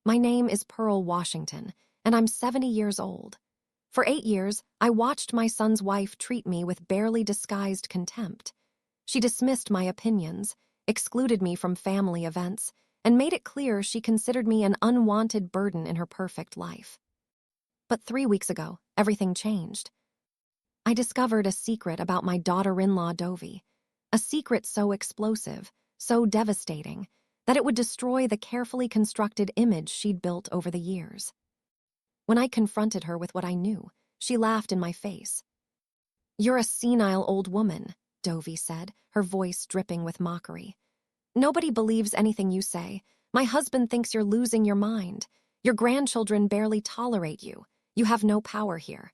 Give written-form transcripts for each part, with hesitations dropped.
My name is Pearl Washington, and I'm 70 years old. For 8 years, I watched my son's wife treat me with barely disguised contempt. She dismissed my opinions, excluded me from family events, and made it clear she considered me an unwanted burden in her perfect life. But 3 weeks ago, everything changed. I discovered a secret about my daughter-in-law Dovie, a secret so explosive, so devastating, that it would destroy the carefully constructed image she'd built over the years. When I confronted her with what I knew, she laughed in my face. "You're a senile old woman," Dovie said, her voice dripping with mockery. "Nobody believes anything you say. My husband thinks you're losing your mind. Your grandchildren barely tolerate you. You have no power here."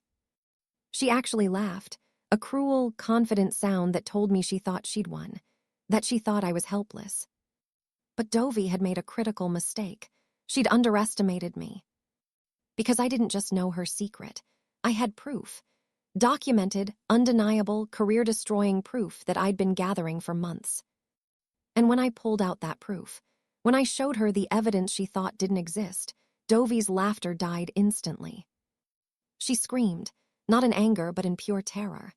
She actually laughed, a cruel, confident sound that told me she thought she'd won, that she thought I was helpless. But Dovie had made a critical mistake. She'd underestimated me. Because I didn't just know her secret. I had proof. Documented, undeniable, career-destroying proof that I'd been gathering for months. And when I pulled out that proof, when I showed her the evidence she thought didn't exist, Dovie's laughter died instantly. She screamed, not in anger but in pure terror.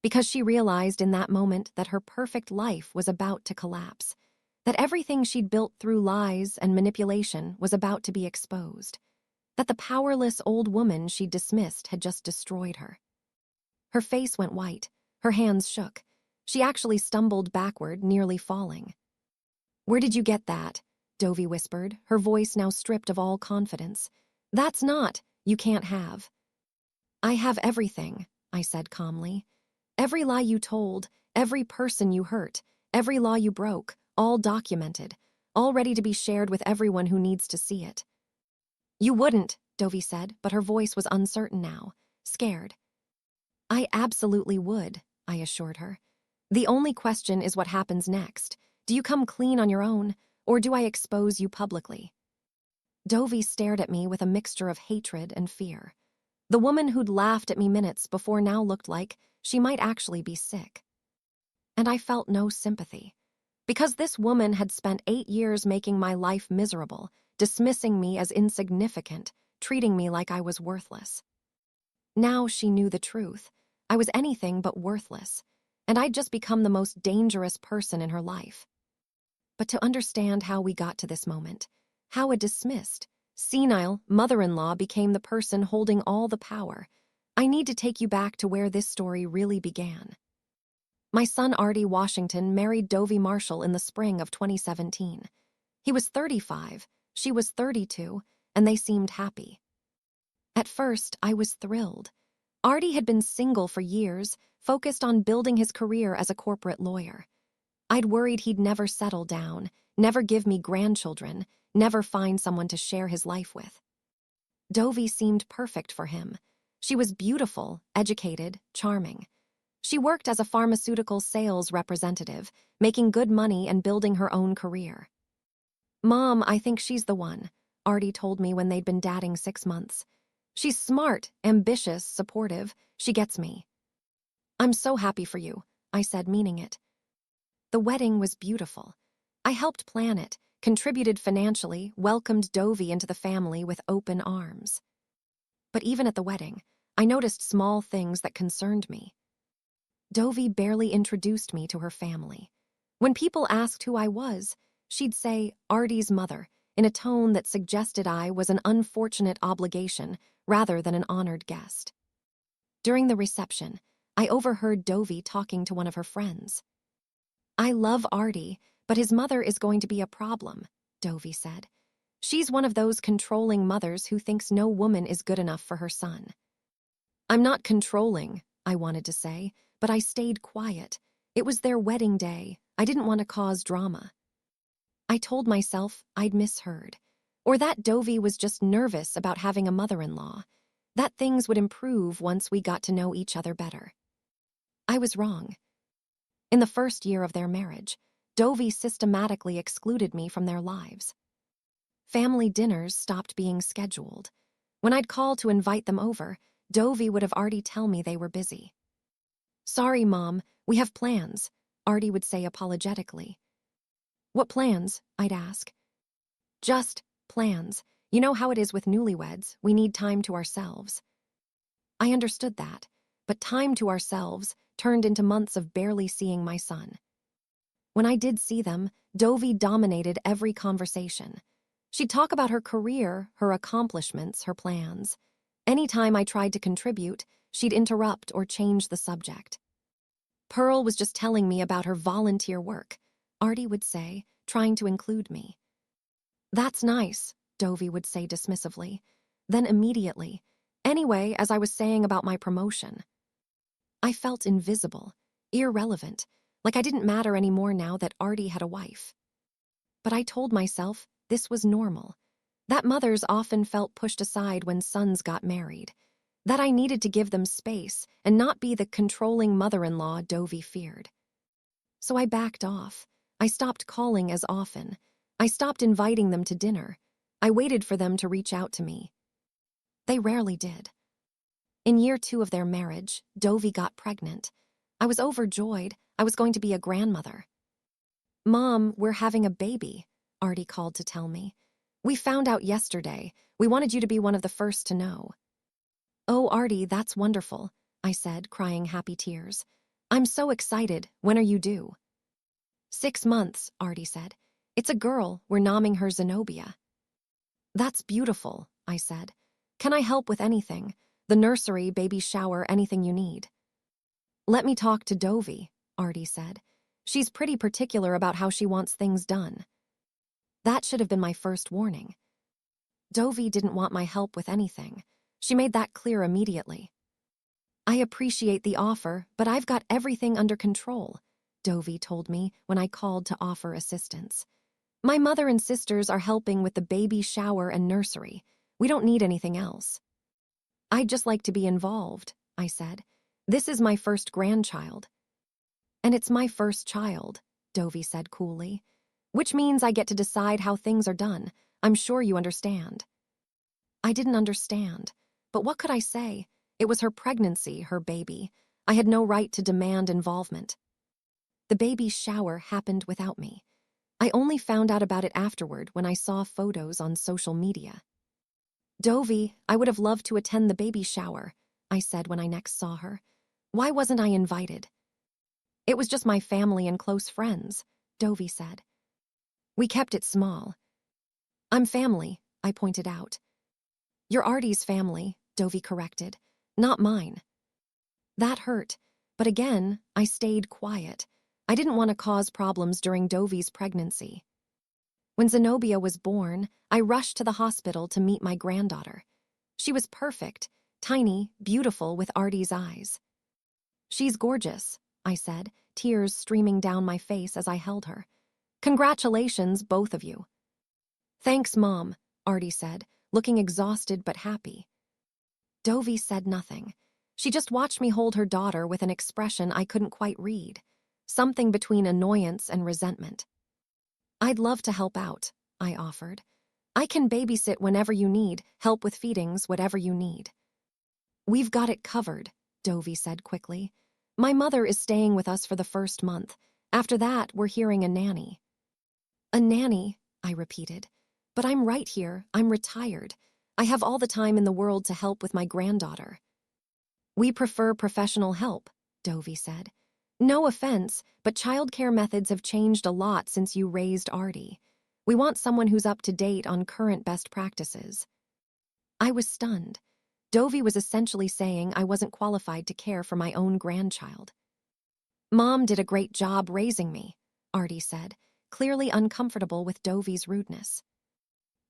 Because she realized in that moment that her perfect life was about to collapse, that everything she'd built through lies and manipulation was about to be exposed, that the powerless old woman she'd dismissed had just destroyed her. Her face went white, her hands shook. She actually stumbled backward, nearly falling. "Where did you get that?" Dovie whispered, her voice now stripped of all confidence. "That's not, you can't have." "I have everything," I said calmly. "Every lie you told, every person you hurt, every law you broke, all documented, all ready to be shared with everyone who needs to see it." "You wouldn't," Dovie said, but her voice was uncertain now, scared. "I absolutely would," I assured her. "The only question is what happens next. Do you come clean on your own, or do I expose you publicly?" Dovie stared at me with a mixture of hatred and fear. The woman who'd laughed at me minutes before now looked like she might actually be sick. And I felt no sympathy. Because this woman had spent 8 years making my life miserable, dismissing me as insignificant, treating me like I was worthless. Now she knew the truth. I was anything but worthless, and I'd just become the most dangerous person in her life. But to understand how we got to this moment, how a dismissed, senile mother-in-law became the person holding all the power, I need to take you back to where this story really began. My son Artie Washington married Dovie Marshall in the spring of 2017. He was 35, she was 32, and they seemed happy. At first, I was thrilled. Artie had been single for years, focused on building his career as a corporate lawyer. I'd worried he'd never settle down, never give me grandchildren, never find someone to share his life with. Dovie seemed perfect for him. She was beautiful, educated, charming. She worked as a pharmaceutical sales representative, making good money and building her own career. "Mom, I think she's the one," Artie told me when they'd been dating 6 months. "She's smart, ambitious, supportive. She gets me." "I'm so happy for you," I said, meaning it. The wedding was beautiful. I helped plan it, contributed financially, welcomed Dovie into the family with open arms. But even at the wedding, I noticed small things that concerned me. Dovie barely introduced me to her family. When people asked who I was, she'd say, "Artie's mother," in a tone that suggested I was an unfortunate obligation rather than an honored guest. During the reception, I overheard Dovie talking to one of her friends. "I love Artie, but his mother is going to be a problem," Dovie said. "She's one of those controlling mothers who thinks no woman is good enough for her son." "I'm not controlling," I wanted to say, but I stayed quiet. It was their wedding day. I didn't want to cause drama. I told myself I'd misheard, or that Dovie was just nervous about having a mother-in-law, that things would improve once we got to know each other better. I was wrong. In the first year of their marriage, Dovie systematically excluded me from their lives. Family dinners stopped being scheduled. When I'd call to invite them over, Dovie would have already tell me they were busy. "Sorry, Mom, we have plans," Artie would say apologetically. "What plans?" I'd ask. "Just," Plans. You know how it is with newlyweds, we need time to ourselves. I understood that, but time to ourselves turned into months of barely seeing my son. When I did see them, Dovie dominated every conversation. She'd talk about her career, her accomplishments, her plans. Anytime I tried to contribute, she'd interrupt or change the subject. Pearl was just telling me about her volunteer work, Artie would say, trying to include me. That's nice, Dovie would say dismissively. Then immediately, anyway, as I was saying about my promotion. I felt invisible, irrelevant, like I didn't matter anymore now that Artie had a wife. But I told myself this was normal, that mothers often felt pushed aside when sons got married, that I needed to give them space and not be the controlling mother-in-law Dovie feared. So I backed off. I stopped calling as often. I stopped inviting them to dinner. I waited for them to reach out to me. They rarely did. In year 2 of their marriage, Dovie got pregnant. I was overjoyed. I was going to be a grandmother. Mom, we're having a baby, Artie called to tell me. We found out yesterday. We wanted you to be one of the first to know. Oh, Artie, that's wonderful, I said, crying happy tears. I'm so excited. When are you due? 6 months, Artie said. It's a girl. We're naming her Zenobia. That's beautiful, I said. Can I help with anything? The nursery, baby shower, anything you need. Let me talk to Dovie, Artie said. She's pretty particular about how she wants things done. That should have been my first warning. Dovie didn't want my help with anything. She made that clear immediately. I appreciate the offer, but I've got everything under control, Dovie told me when I called to offer assistance. My mother and sisters are helping with the baby shower and nursery. We don't need anything else. I'd just like to be involved, I said. This is my first grandchild. And it's my first child, Dovie said coolly. Which means I get to decide how things are done. I'm sure you understand. I didn't understand, but what could I say? It was her pregnancy, her baby. I had no right to demand involvement. The baby shower happened without me. I only found out about it afterward when I saw photos on social media. Dovie, I would have loved to attend the baby shower, I said when I next saw her. Why wasn't I invited? It was just my family and close friends, Dovie said. We kept it small. I'm family, I pointed out. You're Artie's family, Dovie corrected, not mine. That hurt, but again, I stayed quiet. I didn't want to cause problems during Dovie's pregnancy. When Zenobia was born, I rushed to the hospital to meet my granddaughter. She was perfect, tiny, beautiful with Artie's eyes. She's gorgeous, I said, tears streaming down my face as I held her. Congratulations, both of you. Thanks, Mom, Artie said, looking exhausted but happy. Dovie said nothing. She just watched me hold her daughter with an expression I couldn't quite read, something between annoyance and resentment. I'd love to help out, I offered. I can babysit whenever you need, help with feedings, whatever you need. We've got it covered, Dovie said quickly. My mother is staying with us for the first month. After that, we're hearing a nanny. A nanny, I repeated. But I'm right here. I'm retired. I have all the time in the world to help with my granddaughter. We prefer professional help, Dovie said. No offense, but childcare methods have changed a lot since you raised Artie. We want someone who's up to date on current best practices. I was stunned. Dovie was essentially saying I wasn't qualified to care for my own grandchild. Mom did a great job raising me, Artie said, clearly uncomfortable with Dovie's rudeness.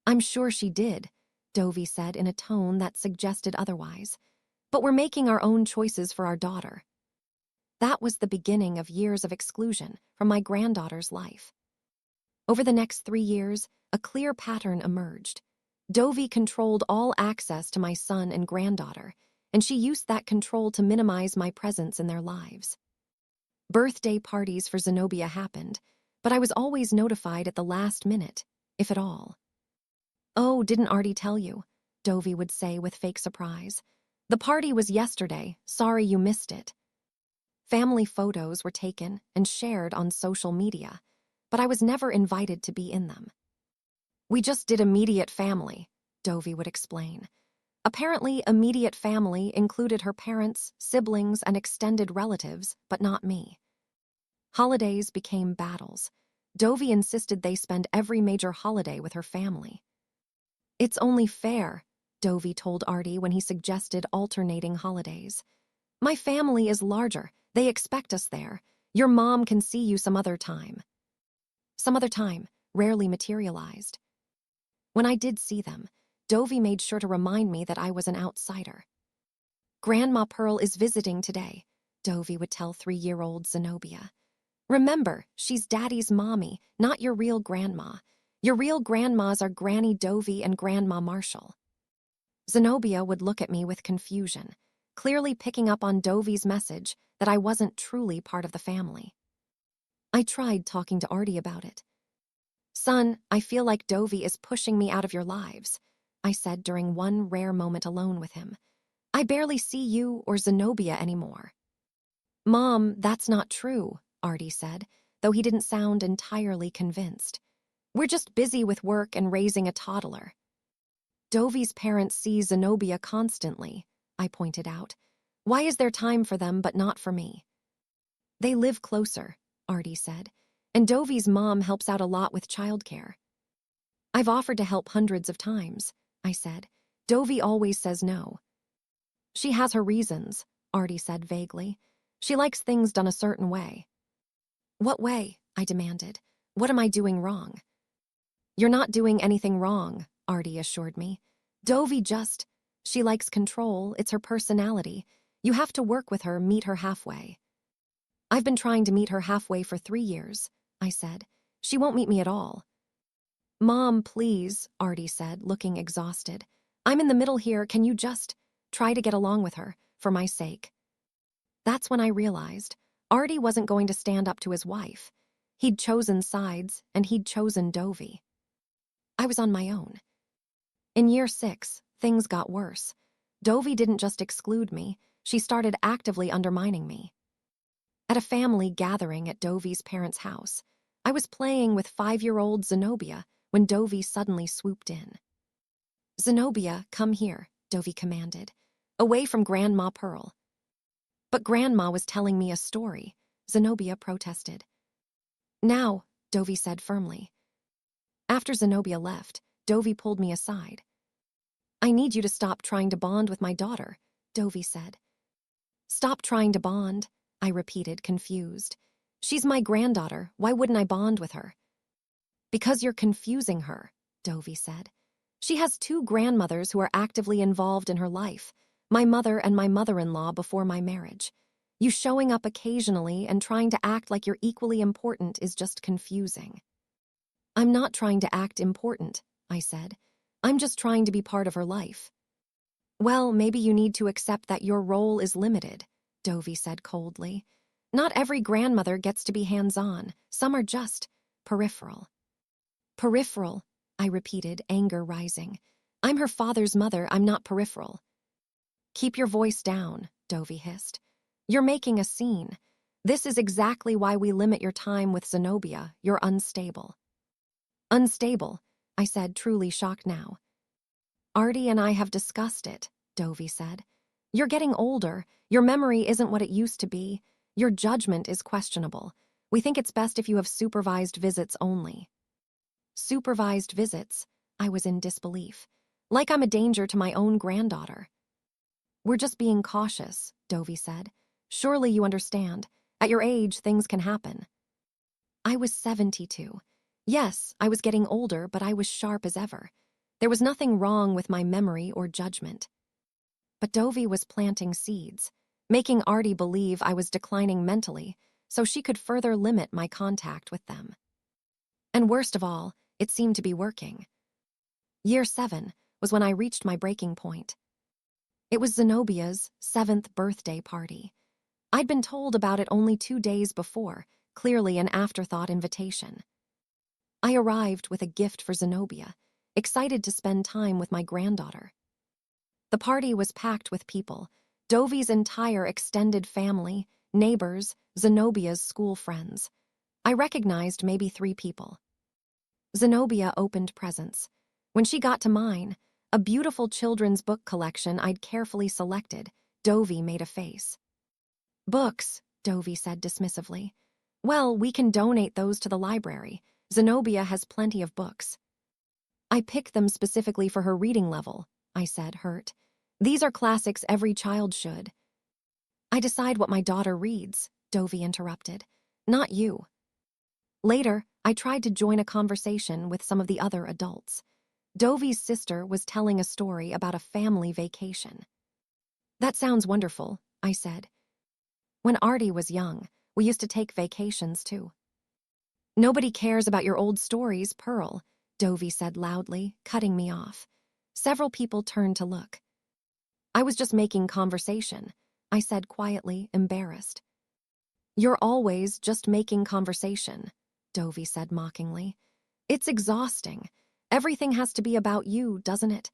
I'm sure she did, Dovie said in a tone that suggested otherwise. But we're making our own choices for our daughter. That was the beginning of years of exclusion from my granddaughter's life. Over the next 3 years, a clear pattern emerged. Dovie controlled all access to my son and granddaughter, and she used that control to minimize my presence in their lives. Birthday parties for Zenobia happened, but I was always notified at the last minute, if at all. Oh, didn't Artie tell you? Dovie would say with fake surprise. The party was yesterday. Sorry you missed it. Family photos were taken and shared on social media, but I was never invited to be in them. We just did immediate family, Dovie would explain. Apparently, immediate family included her parents, siblings, and extended relatives, but not me. Holidays became battles. Dovie insisted they spend every major holiday with her family. It's only fair, Dovie told Artie when he suggested alternating holidays. My family is larger. They expect us there. Your mom can see you some other time. Some other time rarely materialized. When I did see them, Dovie made sure to remind me that I was an outsider. Grandma Pearl is visiting today, Dovie would tell 3-year-old Zenobia. Remember, she's Daddy's mommy, not your real grandma. Your real grandmas are Granny Dovie and Grandma Marshall. Zenobia would look at me with confusion, clearly picking up on Dovie's message that I wasn't truly part of the family. I tried talking to Artie about it. Son, I feel like Dovie is pushing me out of your lives, I said during one rare moment alone with him. I barely see you or Zenobia anymore. Mom, that's not true, Artie said, though he didn't sound entirely convinced. We're just busy with work and raising a toddler. Dovie's parents see Zenobia constantly, I pointed out. Why is there time for them but not for me? They live closer, Artie said, and Dovie's mom helps out a lot with childcare. I've offered to help hundreds of times, I said. Dovie always says no. She has her reasons, Artie said vaguely. She likes things done a certain way. What way? I demanded. What am I doing wrong? You're not doing anything wrong, Artie assured me. Dovie she likes control, it's her personality. You have to work with her, meet her halfway. I've been trying to meet her halfway for 3 years, I said. She won't meet me at all. Mom, please, Artie said, looking exhausted. I'm in the middle here, can you just try to get along with her, for my sake? That's when I realized Artie wasn't going to stand up to his wife. He'd chosen sides, and he'd chosen Dovie. I was on my own. In year 6, things got worse. Dovie didn't just exclude me, she started actively undermining me. At a family gathering at Dovie's parents' house, I was playing with 5-year-old Zenobia when Dovie suddenly swooped in. Zenobia, come here, Dovie commanded, away from Grandma Pearl. But Grandma was telling me a story, Zenobia protested. Now, Dovie said firmly. After Zenobia left, Dovie pulled me aside. I need you to stop trying to bond with my daughter, Dovie said. Stop trying to bond, I repeated, confused. She's my granddaughter, why wouldn't I bond with her? Because you're confusing her, Dovie said. She has 2 grandmothers who are actively involved in her life, my mother and my mother-in-law before my marriage. You showing up occasionally and trying to act like you're equally important is just confusing. I'm not trying to act important, I said. I'm just trying to be part of her life. Well, maybe you need to accept that your role is limited, Dovie said coldly. Not every grandmother gets to be hands-on. Some are just peripheral. Peripheral, I repeated, anger rising. I'm her father's mother, I'm not peripheral. Keep your voice down, Dovie hissed. You're making a scene. This is exactly why we limit your time with Zenobia. You're unstable. Unstable, I said, truly shocked now. Artie and I have discussed it, Dovie said. You're getting older. Your memory isn't what it used to be. Your judgment is questionable. We think it's best if you have supervised visits only. Supervised visits? I was in disbelief. Like I'm a danger to my own granddaughter. We're just being cautious, Dovie said. Surely you understand. At your age, things can happen. I was 72. Yes, I was getting older, but I was sharp as ever. There was nothing wrong with my memory or judgment. But Dovie was planting seeds, making Artie believe I was declining mentally, so she could further limit my contact with them. And worst of all, it seemed to be working. Year 7 was when I reached my breaking point. It was Zenobia's 7th birthday party. I'd been told about it only 2 days before, clearly an afterthought invitation. I arrived with a gift for Zenobia, excited to spend time with my granddaughter. The party was packed with people, Dovie's entire extended family, neighbors, Zenobia's school friends. I recognized maybe 3 people. Zenobia opened presents. When she got to mine, a beautiful children's book collection I'd carefully selected, Dovie made a face. Books, Dovie said dismissively. Well, we can donate those to the library. Zenobia has plenty of books. I picked them specifically for her reading level, I said, hurt. These are classics every child should. I decide what my daughter reads, Dovie interrupted. Not you. Later, I tried to join a conversation with some of the other adults. Dovie's sister was telling a story about a family vacation. That sounds wonderful, I said. When Artie was young, we used to take vacations too. Nobody cares about your old stories, Pearl, Dovie said loudly, cutting me off. Several people turned to look. I was just making conversation, I said quietly, embarrassed. You're always just making conversation, Dovie said mockingly. It's exhausting. Everything has to be about you, doesn't it?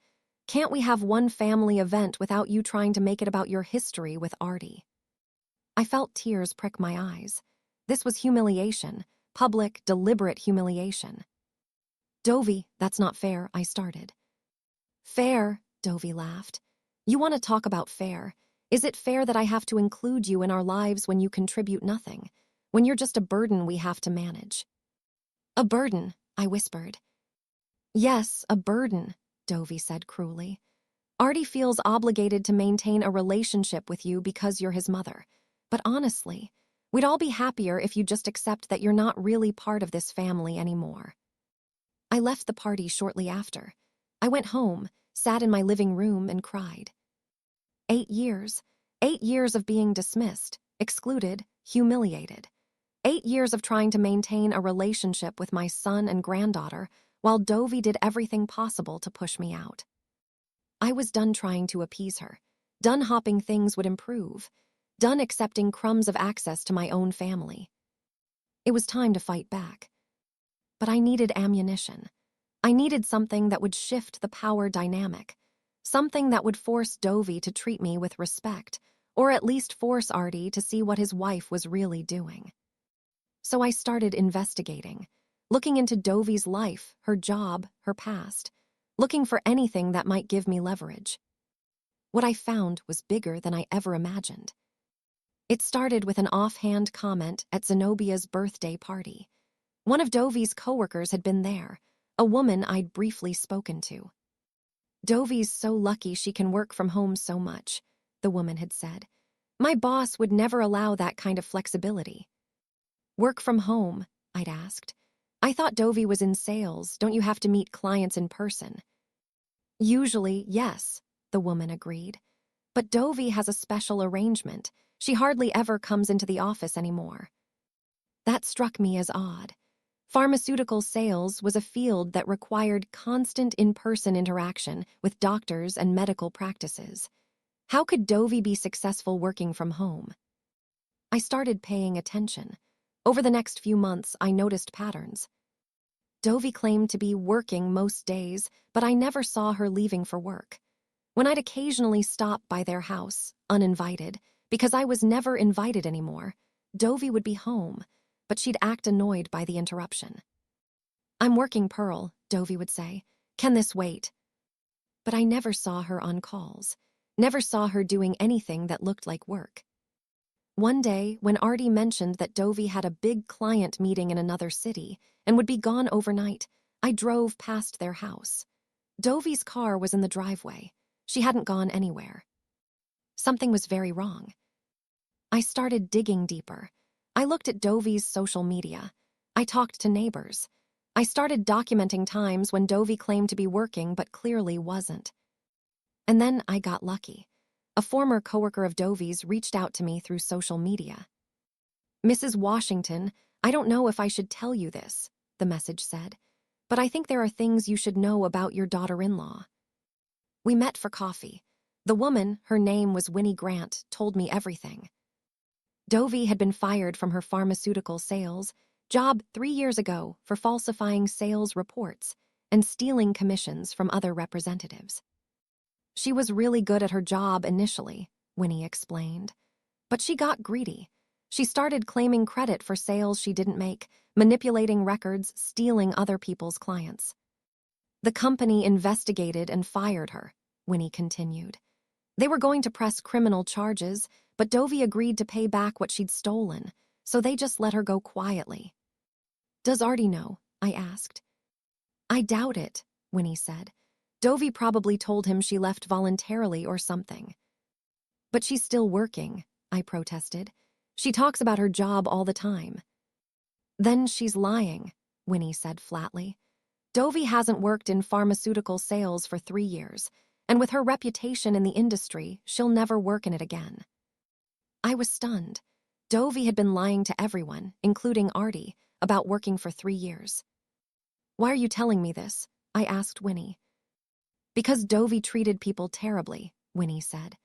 Can't we have one family event without you trying to make it about your history with Artie? I felt tears prick my eyes. This was humiliation, public, deliberate humiliation. Dovie, that's not fair, I started. Fair, Dovie laughed. You want to talk about fair. Is it fair that I have to include you in our lives when you contribute nothing, when you're just a burden we have to manage? A burden, I whispered. Yes, a burden, Dovie said cruelly. Artie feels obligated to maintain a relationship with you because you're his mother. But honestly, we'd all be happier if you just accept that you're not really part of this family anymore. I left the party shortly after. I went home, sat in my living room, and cried. 8 years. 8 years of being dismissed, excluded, humiliated. 8 years of trying to maintain a relationship with my son and granddaughter while Dovie did everything possible to push me out. I was done trying to appease her, done hoping things would improve, done accepting crumbs of access to my own family. It was time to fight back. But I needed ammunition. I needed something that would shift the power dynamic, something that would force Dovie to treat me with respect, or at least force Artie to see what his wife was really doing. So I started investigating, looking into Dovie's life, her job, her past, looking for anything that might give me leverage. What I found was bigger than I ever imagined. It started with an offhand comment at Zenobia's birthday party. One of Dovie's coworkers had been there, a woman I'd briefly spoken to. Dovie's so lucky she can work from home so much, the woman had said. My boss would never allow that kind of flexibility. Work from home, I'd asked. I thought Dovie was in sales. Don't you have to meet clients in person? Usually, yes, the woman agreed. But Dovie has a special arrangement. She hardly ever comes into the office anymore. That struck me as odd. Pharmaceutical sales was a field that required constant in-person interaction with doctors and medical practices. How could Dovie be successful working from home? I started paying attention. Over the next few months, I noticed patterns. Dovie claimed to be working most days, but I never saw her leaving for work. When I'd occasionally stop by their house, uninvited, because I was never invited anymore, Dovie would be home, but she'd act annoyed by the interruption. I'm working, Pearl, Dovie would say. Can this wait? But I never saw her on calls, never saw her doing anything that looked like work. One day, when Artie mentioned that Dovie had a big client meeting in another city and would be gone overnight, I drove past their house. Dovie's car was in the driveway. She hadn't gone anywhere. Something was very wrong. I started digging deeper. I looked at Dovie's social media. I talked to neighbors. I started documenting times when Dovie claimed to be working but clearly wasn't. And then I got lucky. A former coworker of Dovie's reached out to me through social media. Mrs. Washington, I don't know if I should tell you this, the message said, but I think there are things you should know about your daughter-in-law. We met for coffee. The woman, her name was Winnie Grant, told me everything. Dovie had been fired from her pharmaceutical sales job 3 years ago for falsifying sales reports and stealing commissions from other representatives. She was really good at her job initially, Winnie explained, but she got greedy. She started claiming credit for sales she didn't make, manipulating records, stealing other people's clients. The company investigated and fired her, Winnie continued. They were going to press criminal charges, but Dovey agreed to pay back what she'd stolen, so they just let her go quietly. Does Artie know? I asked. I doubt it, Winnie said. Dovey probably told him she left voluntarily or something. But she's still working, I protested. She talks about her job all the time. Then she's lying, Winnie said flatly. Dovey hasn't worked in pharmaceutical sales for 3 years, and with her reputation in the industry, she'll never work in it again. I was stunned. Dovey had been lying to everyone, including Artie, about working for 3 years. Why are you telling me this? I asked Winnie. Because Dovey treated people terribly, Winnie said.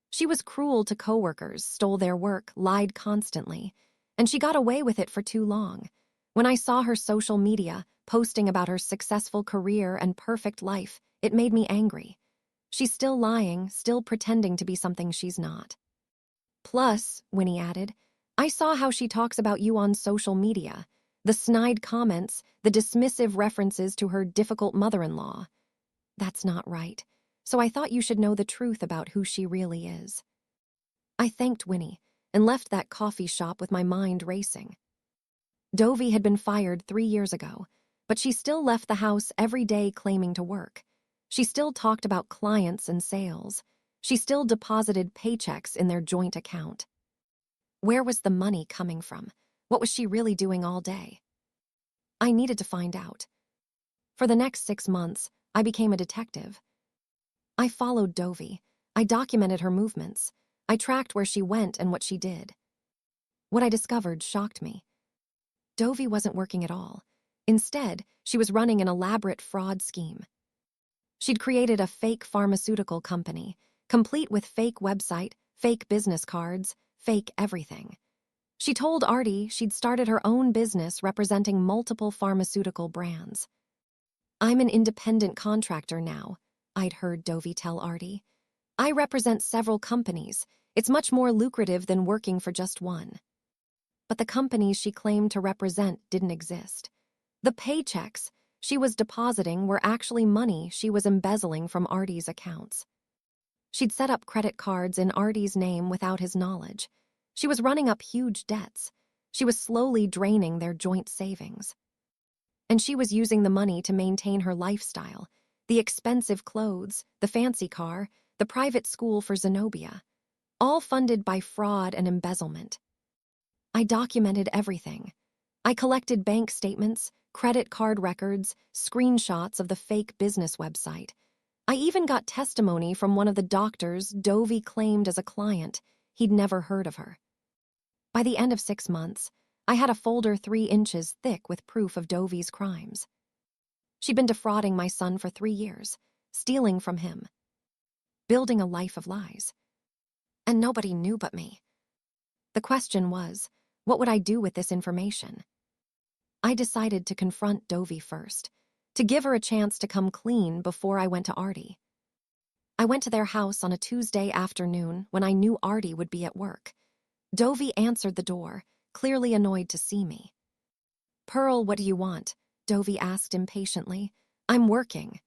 She was cruel to coworkers, stole their work, lied constantly, and she got away with it for too long. When I saw her social media, posting about her successful career and perfect life, it made me angry. She's still lying, still pretending to be something she's not. Plus, Winnie added, I saw how she talks about you on social media. The snide comments, the dismissive references to her difficult mother-in-law. That's not right. So I thought you should know the truth about who she really is. I thanked Winnie and left that coffee shop with my mind racing. Dovey had been fired 3 years ago, but she still left the house every day claiming to work. She still talked about clients and sales. She still deposited paychecks in their joint account. Where was the money coming from? What was she really doing all day? I needed to find out. For the next 6 months, I became a detective. I followed Dovey. I documented her movements. I tracked where she went and what she did. What I discovered shocked me. Dovey wasn't working at all. Instead, she was running an elaborate fraud scheme. She'd created a fake pharmaceutical company, complete with fake website, fake business cards, fake everything. She told Artie she'd started her own business representing multiple pharmaceutical brands. I'm an independent contractor now, I'd heard Dovey tell Artie. I represent several companies. It's much more lucrative than working for just one. But the companies she claimed to represent didn't exist. The paychecks she was depositing were actually money she was embezzling from Artie's accounts. She'd set up credit cards in Artie's name without his knowledge. She was running up huge debts. She was slowly draining their joint savings. And she was using the money to maintain her lifestyle, the expensive clothes, the fancy car, the private school for Zenobia, all funded by fraud and embezzlement. I documented everything. I collected bank statements, credit card records, screenshots of the fake business website. I even got testimony from one of the doctors Dovey claimed as a client. He'd never heard of her. By the end of 6 months, I had a folder 3 inches thick with proof of Dovey's crimes. She'd been defrauding my son for 3 years, stealing from him, building a life of lies. And nobody knew but me. The question was, what would I do with this information? I decided to confront Dovey first, to give her a chance to come clean before I went to Artie. I went to their house on a Tuesday afternoon when I knew Artie would be at work. Dovey answered the door, clearly annoyed to see me. Pearl, what do you want? Dovey asked impatiently. I'm working.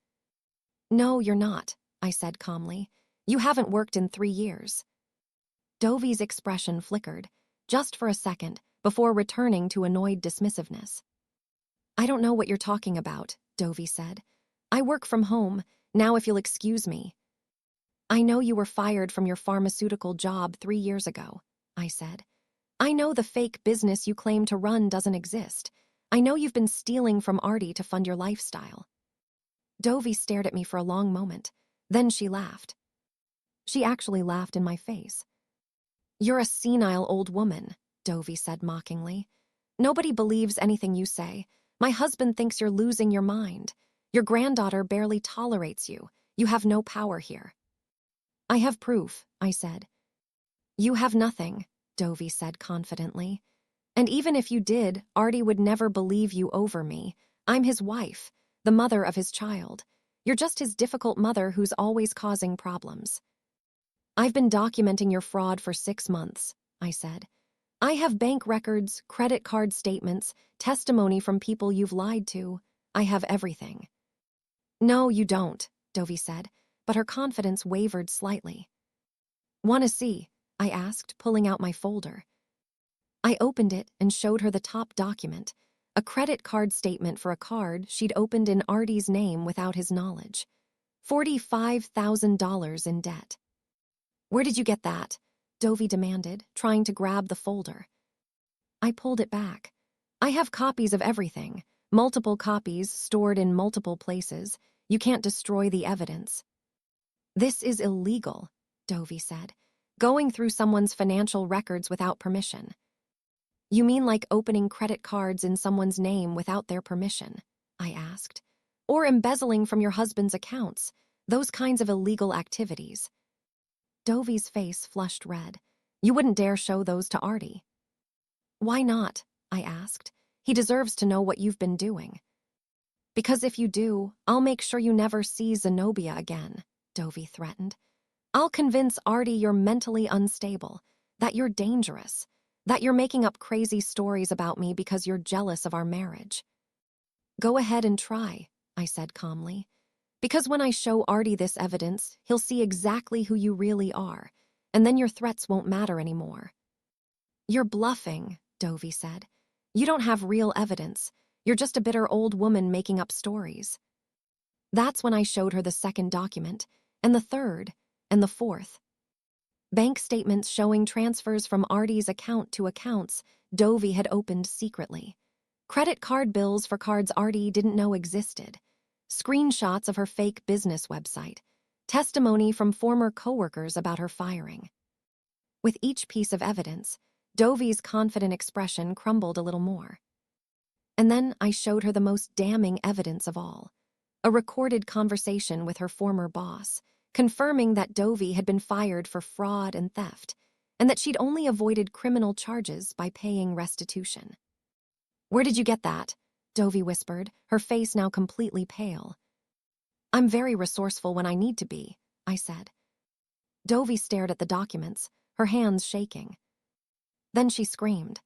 No, you're not, I said calmly. You haven't worked in 3 years. Dovey's expression flickered, just for a second, before returning to annoyed dismissiveness. I don't know what you're talking about, Dovey said. I work from home, now if you'll excuse me. I know you were fired from your pharmaceutical job 3 years ago, I said. I know the fake business you claim to run doesn't exist. I know you've been stealing from Artie to fund your lifestyle. Dovey stared at me for a long moment. Then she laughed. She actually laughed in my face. You're a senile old woman, Dovey said mockingly. Nobody believes anything you say. My husband thinks you're losing your mind. Your granddaughter barely tolerates you. You have no power here. I have proof, I said. You have nothing, Dovey said confidently. And even if you did, Artie would never believe you over me. I'm his wife, the mother of his child. You're just his difficult mother who's always causing problems. I've been documenting your fraud for 6 months, I said. I have bank records, credit card statements, testimony from people you've lied to. I have everything. No, you don't, Dovey said, but her confidence wavered slightly. Want to see? I asked, pulling out my folder. I opened it and showed her the top document, a credit card statement for a card she'd opened in Artie's name without his knowledge. $45,000 in debt. Where did you get that? Dovey demanded, trying to grab the folder. I pulled it back. I have copies of everything, multiple copies stored in multiple places. You can't destroy the evidence. This is illegal, Dovey said, going through someone's financial records without permission. You mean like opening credit cards in someone's name without their permission? I asked. Or embezzling from your husband's accounts, those kinds of illegal activities. Dovey's face flushed red. You wouldn't dare show those to Artie. Why not? I asked. He deserves to know what you've been doing. Because if you do, I'll make sure you never see Zenobia again, Dovey threatened. I'll convince Artie you're mentally unstable, that you're dangerous, that you're making up crazy stories about me because you're jealous of our marriage. Go ahead and try, I said calmly. Because when I show Artie this evidence, he'll see exactly who you really are, and then your threats won't matter anymore. You're bluffing, Dovey said. You don't have real evidence. You're just a bitter old woman making up stories. That's when I showed her the second document, and the third, and the fourth. Bank statements showing transfers from Artie's account to accounts Dovey had opened secretly. Credit card bills for cards Artie didn't know existed. Screenshots of her fake business website. Testimony from former coworkers about her firing. With each piece of evidence, Dovey's confident expression crumbled a little more. And then I showed her the most damning evidence of all. A recorded conversation with her former boss, confirming that Dovey had been fired for fraud and theft, and that she'd only avoided criminal charges by paying restitution. Where did you get that? Dovey whispered, her face now completely pale. I'm very resourceful when I need to be, I said. Dovey stared at the documents, her hands shaking. Then she screamed.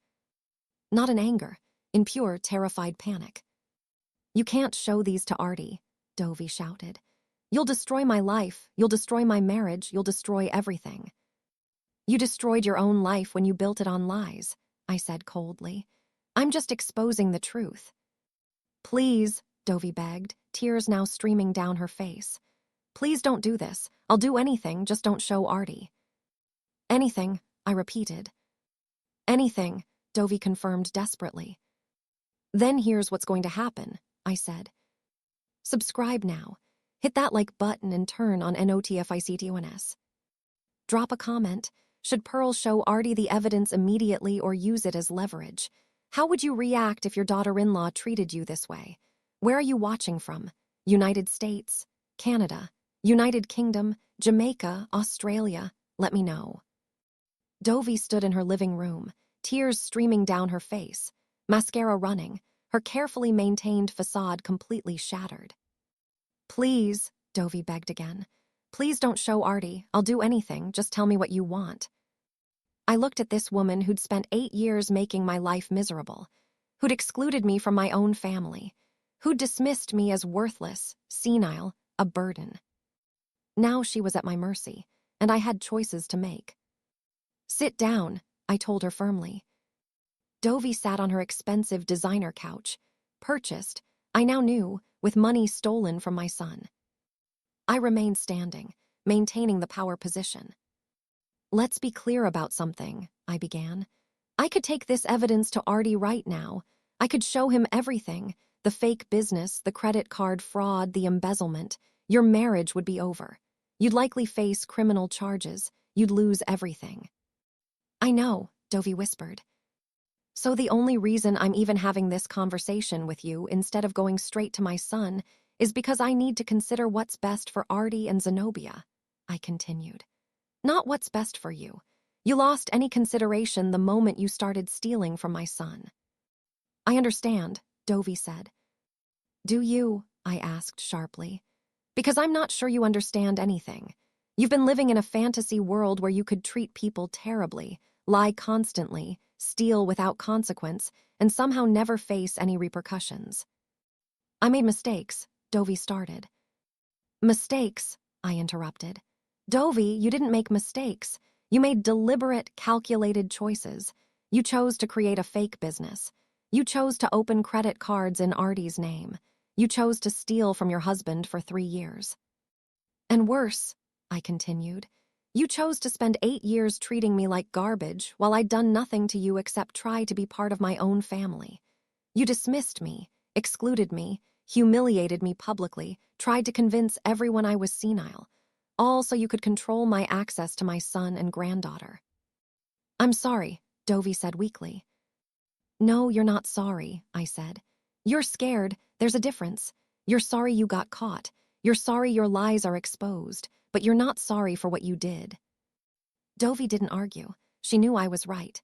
Not in anger, in pure, terrified panic. You can't show these to Artie, Dovey shouted. You'll destroy my life, you'll destroy my marriage, you'll destroy everything. You destroyed your own life when you built it on lies, I said coldly. I'm just exposing the truth. Please, Dovey begged, tears now streaming down her face. Please don't do this. I'll do anything, just don't show Artie. Anything, I repeated. Anything, Dovey confirmed desperately. Then here's what's going to happen, I said. Subscribe now. Hit that like button and turn on NOTFICTONS. Drop a comment. Should Pearl show Artie the evidence immediately or use it as leverage? How would you react if your daughter-in-law treated you this way? Where are you watching from? United States, Canada, United Kingdom, Jamaica, Australia? Let me know. Dovey stood in her living room, tears streaming down her face, mascara running, her carefully maintained facade completely shattered. Please, Dovey begged again. Please don't show Artie. I'll do anything. Just tell me what you want. I looked at this woman who'd spent 8 years making my life miserable, who'd excluded me from my own family, who'd dismissed me as worthless, senile, a burden. Now she was at my mercy, and I had choices to make. Sit down, I told her firmly. Dovey sat on her expensive designer couch, purchased, I now knew, with money stolen from my son. I remained standing, maintaining the power position. Let's be clear about something, I began. I could take this evidence to Artie right now. I could show him everything, the fake business, the credit card fraud, the embezzlement. Your marriage would be over. You'd likely face criminal charges. You'd lose everything. I know, Dovey whispered. So the only reason I'm even having this conversation with you instead of going straight to my son is because I need to consider what's best for Artie and Zenobia, I continued. Not what's best for you. You lost any consideration the moment you started stealing from my son. I understand, Dovey said. Do you? I asked sharply. Because I'm not sure you understand anything. You've been living in a fantasy world where you could treat people terribly, lie constantly, steal without consequence, and somehow never face any repercussions. I made mistakes, Dovey started. Mistakes, I interrupted. Dovey, you didn't make mistakes. You made deliberate, calculated choices. You chose to create a fake business. You chose to open credit cards in Artie's name. You chose to steal from your husband for 3 years. And worse, I continued, you chose to spend 8 years treating me like garbage while I'd done nothing to you except try to be part of my own family. You dismissed me, excluded me, humiliated me publicly, tried to convince everyone I was senile, all so you could control my access to my son and granddaughter. I'm sorry, Dovey said weakly. No, you're not sorry, I said. You're scared, there's a difference. You're sorry you got caught. You're sorry your lies are exposed, but you're not sorry for what you did. Dovey didn't argue. She knew I was right.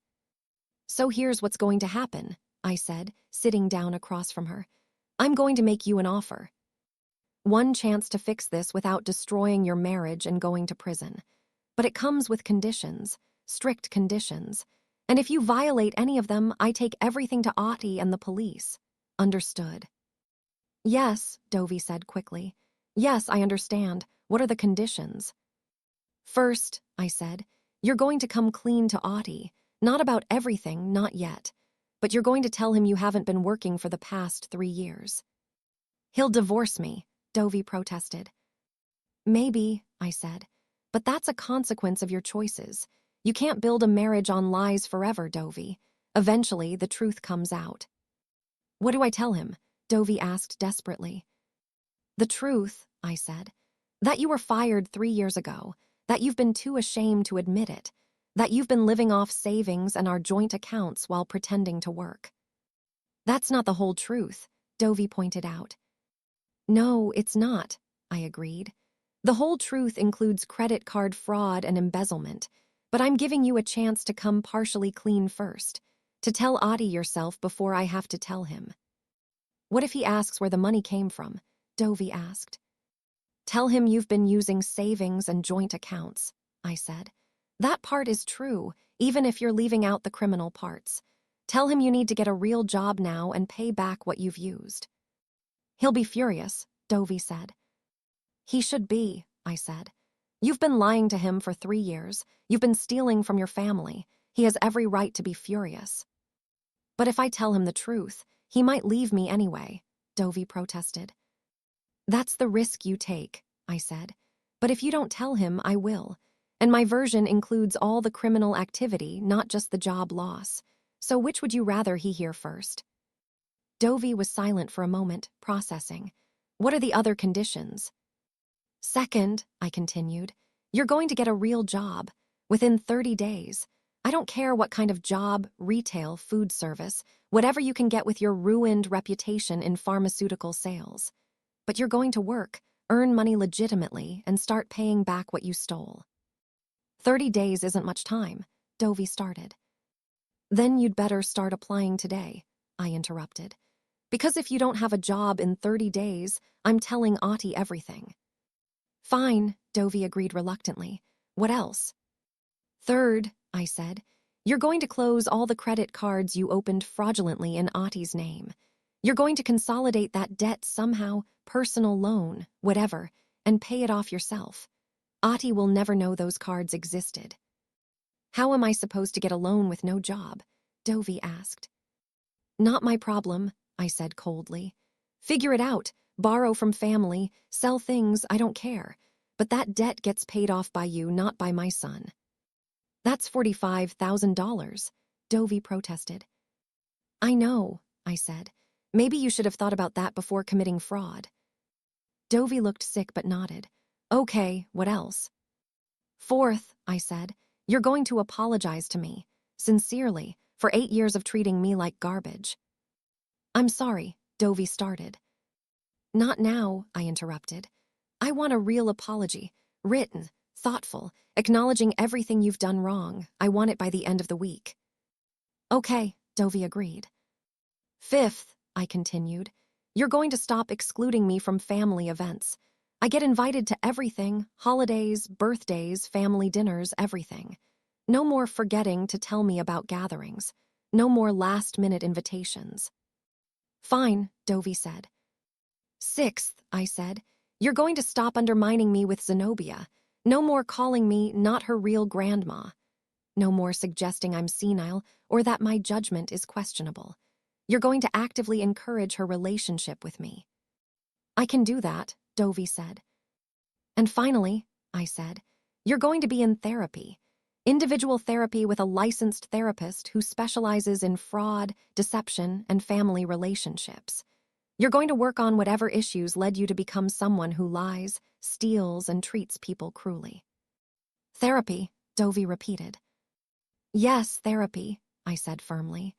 So here's what's going to happen, I said, sitting down across from her. I'm going to make you an offer. One chance to fix this without destroying your marriage and going to prison. But it comes with conditions, strict conditions. And if you violate any of them, I take everything to Audie and the police. Understood? Yes, Dovey said quickly. Yes, I understand. What are the conditions? First, I said, you're going to come clean to Audie. Not about everything, not yet. But you're going to tell him you haven't been working for the past 3 years. He'll divorce me, Dovey protested. Maybe, I said, but that's a consequence of your choices. You can't build a marriage on lies forever, Dovey. Eventually, the truth comes out. What do I tell him? Dovey asked desperately. The truth, I said. That you were fired 3 years ago. That you've been too ashamed to admit it. That you've been living off savings and our joint accounts while pretending to work. That's not the whole truth, Dovey pointed out. No, it's not, I agreed. The whole truth includes credit card fraud and embezzlement, but I'm giving you a chance to come partially clean first, to tell Audie yourself before I have to tell him. What if he asks where the money came from? Dovey asked. Tell him you've been using savings and joint accounts, I said. That part is true, even if you're leaving out the criminal parts. Tell him you need to get a real job now and pay back what you've used. He'll be furious, Dovey said. He should be, I said. You've been lying to him for 3 years. You've been stealing from your family. He has every right to be furious. But if I tell him the truth, he might leave me anyway, Dovey protested. That's the risk you take, I said. But if you don't tell him, I will. And my version includes all the criminal activity, not just the job loss. So which would you rather he hear first? Dovey was silent for a moment, processing. What are the other conditions? Second, I continued, you're going to get a real job, within 30 days. I don't care what kind of job, retail, food service, whatever you can get with your ruined reputation in pharmaceutical sales. But you're going to work, earn money legitimately, and start paying back what you stole. 30 days isn't much time, Dovey started. Then you'd better start applying today, I interrupted. Because if you don't have a job in 30 days, I'm telling Audie everything. Fine, Dovey agreed reluctantly. What else? Third, I said, you're going to close all the credit cards you opened fraudulently in Audie's name. You're going to consolidate that debt somehow, personal loan, whatever, and pay it off yourself. Audie will never know those cards existed. How am I supposed to get a loan with no job? Dovey asked. Not my problem, I said coldly. Figure it out, borrow from family, sell things, I don't care. But that debt gets paid off by you, not by my son. That's $45,000, Dovey protested. I know, I said. Maybe you should have thought about that before committing fraud. Dovey looked sick but nodded. Okay, what else? Fourth, I said, you're going to apologize to me, sincerely, for 8 years of treating me like garbage. I'm sorry, Dovey started. Not now, I interrupted. I want a real apology, written, thoughtful, acknowledging everything you've done wrong. I want it by the end of the week. Okay, Dovey agreed. Fifth, I continued, you're going to stop excluding me from family events. I get invited to everything, holidays, birthdays, family dinners, everything. No more forgetting to tell me about gatherings. No more last-minute invitations. Fine, Dovey said. Sixth, I said, you're going to stop undermining me with Zenobia. No more calling me not her real grandma. No more suggesting I'm senile or that my judgment is questionable. You're going to actively encourage her relationship with me. I can do that, Dovey said. And finally, I said, you're going to be in therapy. Individual therapy with a licensed therapist who specializes in fraud, deception, and family relationships. You're going to work on whatever issues led you to become someone who lies, steals, and treats people cruelly. Therapy, Dovey repeated. Yes, therapy, I said firmly.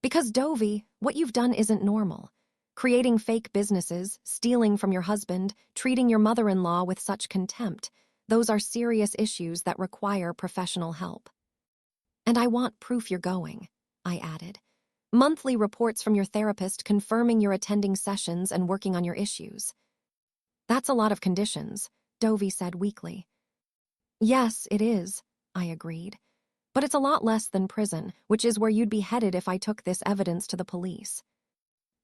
Because Dovey, what you've done isn't normal. Creating fake businesses, stealing from your husband, treating your mother-in-law with such contempt, those are serious issues that require professional help. And I want proof you're going, I added. Monthly reports from your therapist confirming you're attending sessions and working on your issues. That's a lot of conditions, Dovey said weakly. Yes, it is, I agreed. But it's a lot less than prison, which is where you'd be headed if I took this evidence to the police.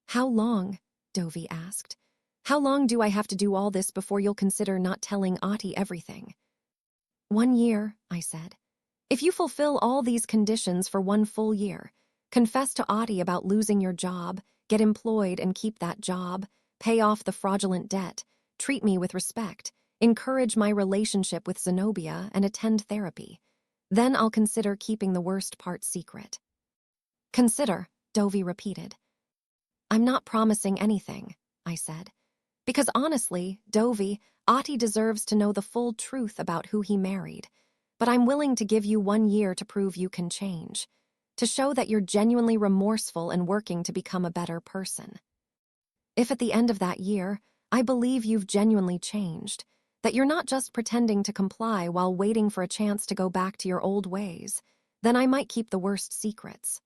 How long? Dovey asked. How long do I have to do all this before you'll consider not telling Ati everything? 1 year, I said. If you fulfill all these conditions for 1 full year, confess to Ati about losing your job, get employed and keep that job, pay off the fraudulent debt, treat me with respect, encourage my relationship with Zenobia, and attend therapy. Then I'll consider keeping the worst part secret. Consider, Dovey repeated. I'm not promising anything, I said. Because honestly, Dovey, Ati deserves to know the full truth about who he married. But I'm willing to give you 1 year to prove you can change, to show that you're genuinely remorseful and working to become a better person. If at the end of that year, I believe you've genuinely changed, that you're not just pretending to comply while waiting for a chance to go back to your old ways, then I might keep the worst secrets.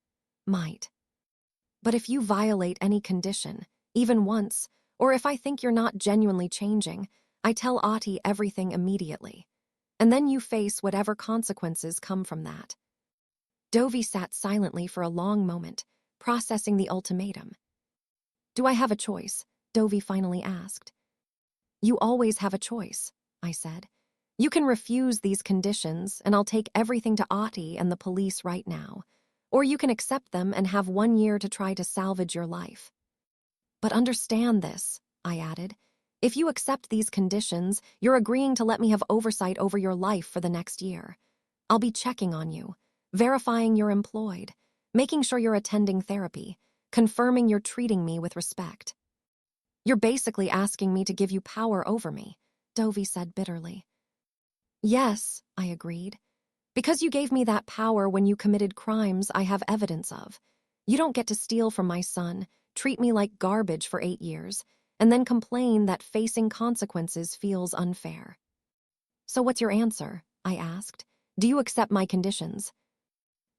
Might. But if you violate any condition, even once, or if I think you're not genuinely changing, I tell Ati everything immediately. And then you face whatever consequences come from that. Dovey sat silently for a long moment, processing the ultimatum. Do I have a choice? Dovey finally asked. You always have a choice, I said. You can refuse these conditions, and I'll take everything to Ati and the police right now. Or you can accept them and have 1 year to try to salvage your life. But understand this, I added. If you accept these conditions, you're agreeing to let me have oversight over your life for the next year. I'll be checking on you, verifying you're employed, making sure you're attending therapy, confirming you're treating me with respect. You're basically asking me to give you power over me, Dovey said bitterly. Yes, I agreed. Because you gave me that power when you committed crimes I have evidence of. You don't get to steal from my son, treat me like garbage for 8 years, and then complain that facing consequences feels unfair. So what's your answer? I asked. Do you accept my conditions?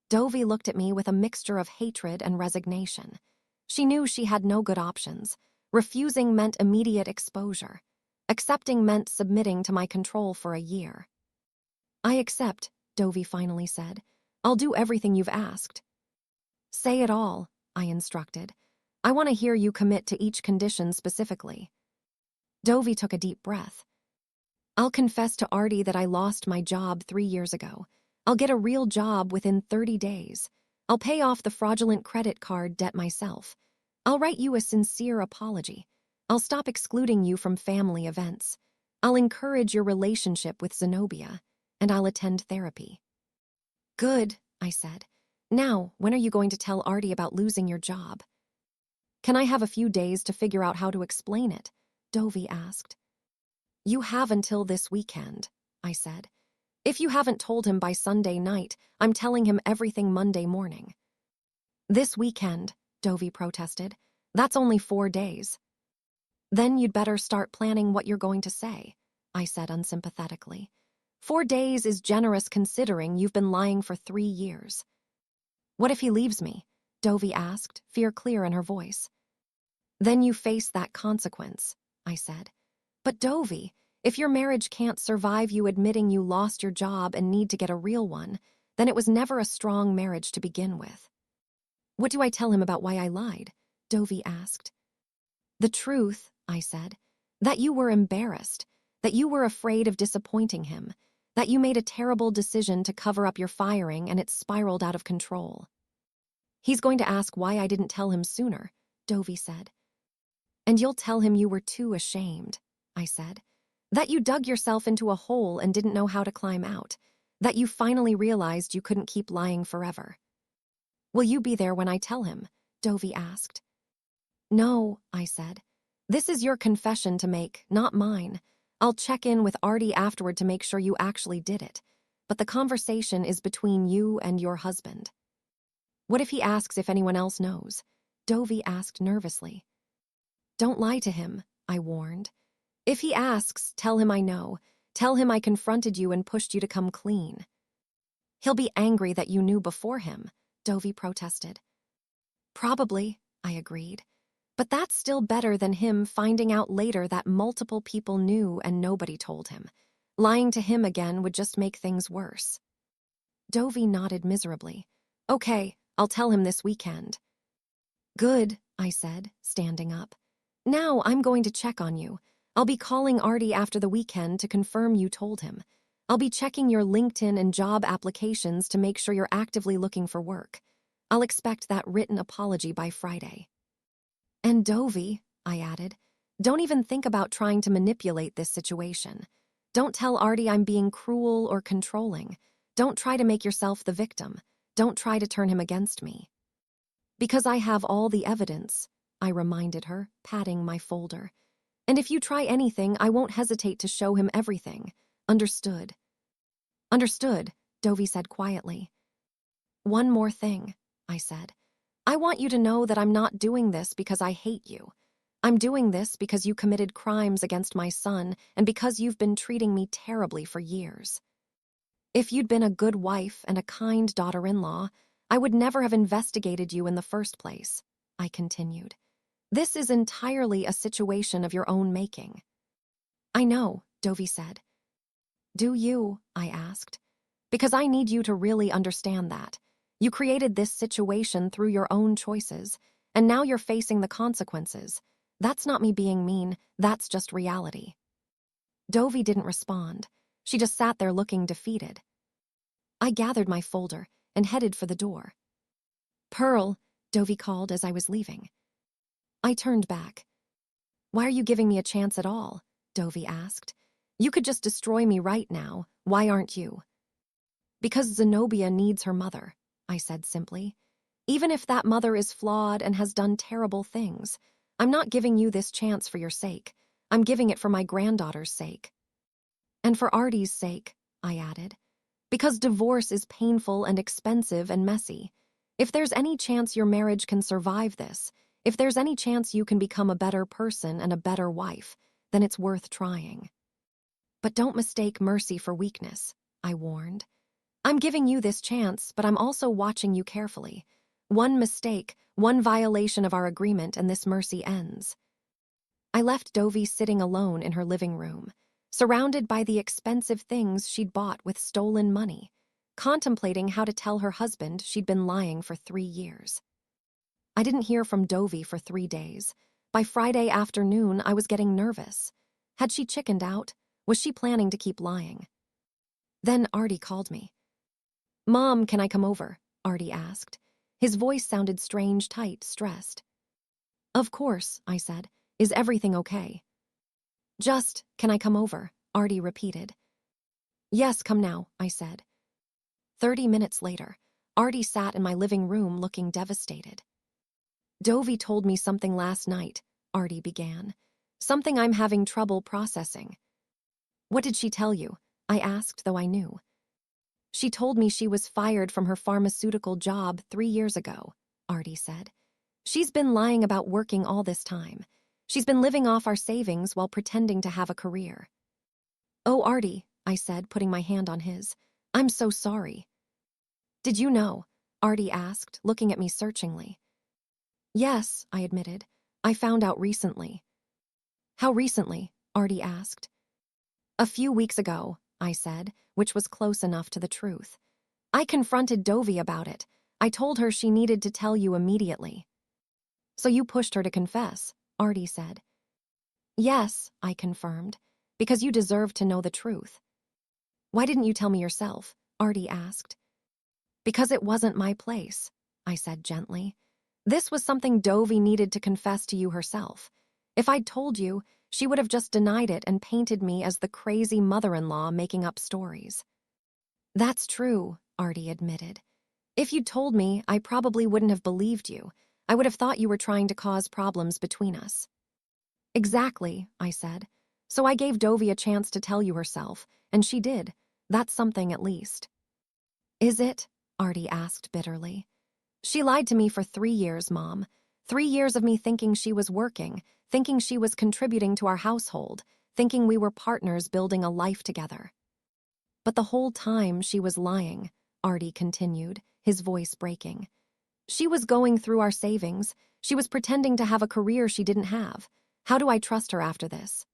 Dovey looked at me with a mixture of hatred and resignation. She knew she had no good options. Refusing meant immediate exposure. Accepting meant submitting to my control for a year. I accept, Dovey finally said. I'll do everything you've asked. Say it all, I instructed. I want to hear you commit to each condition specifically. Dovey took a deep breath. I'll confess to Artie that I lost my job 3 years ago. I'll get a real job within 30 days. I'll pay off the fraudulent credit card debt myself. I'll write you a sincere apology. I'll stop excluding you from family events. I'll encourage your relationship with Zenobia, and I'll attend therapy. Good, I said. Now, when are you going to tell Artie about losing your job? Can I have a few days to figure out how to explain it? Dovey asked. You have until this weekend, I said. If you haven't told him by Sunday night, I'm telling him everything Monday morning. This weekend, Dovey protested. That's only 4 days. Then you'd better start planning what you're going to say, I said unsympathetically. 4 days is generous considering you've been lying for 3 years. What if he leaves me? Dovey asked, fear clear in her voice. Then you face that consequence, I said. But Dovey, if your marriage can't survive you admitting you lost your job and need to get a real one, then it was never a strong marriage to begin with. What do I tell him about why I lied? Dovey asked. The truth, I said. That you were embarrassed, that you were afraid of disappointing him, that you made a terrible decision to cover up your firing and it spiraled out of control. He's going to ask why I didn't tell him sooner, Dovey said. And you'll tell him you were too ashamed, I said. That you dug yourself into a hole and didn't know how to climb out, that you finally realized you couldn't keep lying forever. Will you be there when I tell him? Dovey asked. No, I said. This is your confession to make, not mine. I'll check in with Artie afterward to make sure you actually did it. But the conversation is between you and your husband. What if he asks if anyone else knows? Dovey asked nervously. Don't lie to him, I warned. If he asks, tell him I know. Tell him I confronted you and pushed you to come clean. He'll be angry that you knew before him, Dovey protested. Probably, I agreed. But that's still better than him finding out later that multiple people knew and nobody told him. Lying to him again would just make things worse. Dovey nodded miserably. Okay, I'll tell him this weekend. Good, I said, standing up. Now I'm going to check on you. I'll be calling Artie after the weekend to confirm you told him. I'll be checking your LinkedIn and job applications to make sure you're actively looking for work. I'll expect that written apology by Friday. And Dovey, I added, don't even think about trying to manipulate this situation. Don't tell Artie I'm being cruel or controlling. Don't try to make yourself the victim. Don't try to turn him against me. Because I have all the evidence, I reminded her, patting my folder. And if you try anything, I won't hesitate to show him everything. Understood? Understood, Dovey said quietly. One more thing, I said. I want you to know that I'm not doing this because I hate you. I'm doing this because you committed crimes against my son and because you've been treating me terribly for years. If you'd been a good wife and a kind daughter-in-law, I would never have investigated you in the first place, I continued. This is entirely a situation of your own making. I know, Dovey said. Do you? I asked. Because I need you to really understand that. You created this situation through your own choices, and now you're facing the consequences. That's not me being mean, that's just reality. Dovey didn't respond. She just sat there looking defeated. I gathered my folder and headed for the door. Pearl, Dovey called as I was leaving. I turned back. Why are you giving me a chance at all? Dovey asked. You could just destroy me right now. Why aren't you? Because Zenobia needs her mother, I said simply. Even if that mother is flawed and has done terrible things, I'm not giving you this chance for your sake. I'm giving it for my granddaughter's sake. And for Artie's sake, I added. Because divorce is painful and expensive and messy. If there's any chance your marriage can survive this, if there's any chance you can become a better person and a better wife, then it's worth trying. But don't mistake mercy for weakness, I warned. I'm giving you this chance, but I'm also watching you carefully. One mistake, one violation of our agreement, and this mercy ends. I left Dovey sitting alone in her living room, surrounded by the expensive things she'd bought with stolen money, contemplating how to tell her husband she'd been lying for 3 years. I didn't hear from Dovey for 3 days. By Friday afternoon, I was getting nervous. Had she chickened out? Was she planning to keep lying? Then Artie called me. Mom, can I come over? Artie asked. His voice sounded strange, tight, stressed. Of course, I said. Is everything okay? Just, can I come over? Artie repeated. Yes, come now, I said. 30 minutes later, Artie sat in my living room looking devastated. Dovey told me something last night, Artie began. Something I'm having trouble processing. What did she tell you? I asked, though I knew. She told me she was fired from her pharmaceutical job 3 years ago, Artie said. She's been lying about working all this time. She's been living off our savings while pretending to have a career. Oh, Artie, I said, putting my hand on his. I'm so sorry. Did you know? Artie asked, looking at me searchingly. Yes, I admitted. I found out recently. How recently? Artie asked. A few weeks ago, I said, which was close enough to the truth. I confronted Dovey about it. I told her she needed to tell you immediately. So you pushed her to confess, Artie said. Yes, I confirmed, because you deserve to know the truth. Why didn't you tell me yourself? Artie asked. Because it wasn't my place, I said gently. This was something Dovie needed to confess to you herself. If I'd told you, she would have just denied it and painted me as the crazy mother-in-law making up stories. That's true, Artie admitted. If you'd told me, I probably wouldn't have believed you. I would have thought you were trying to cause problems between us. Exactly, I said. So I gave Dovie a chance to tell you herself, and she did. That's something at least. Is it? Artie asked bitterly. She lied to me for 3 years, Mom. 3 years of me thinking she was working, thinking she was contributing to our household, thinking we were partners building a life together. But the whole time she was lying, Artie continued, his voice breaking. She was going through our savings. She was pretending to have a career she didn't have. How do I trust her after this?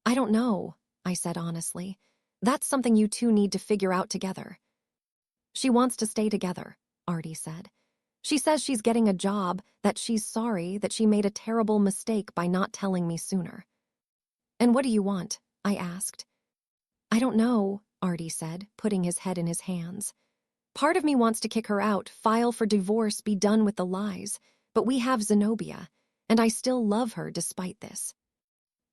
I don't know, I said honestly. That's something you two need to figure out together. She wants to stay together, Artie said. She says she's getting a job, that she's sorry that she made a terrible mistake by not telling me sooner. And what do you want? I asked. I don't know, Artie said, putting his head in his hands. Part of me wants to kick her out, file for divorce, be done with the lies, but we have Zenobia, and I still love her despite this.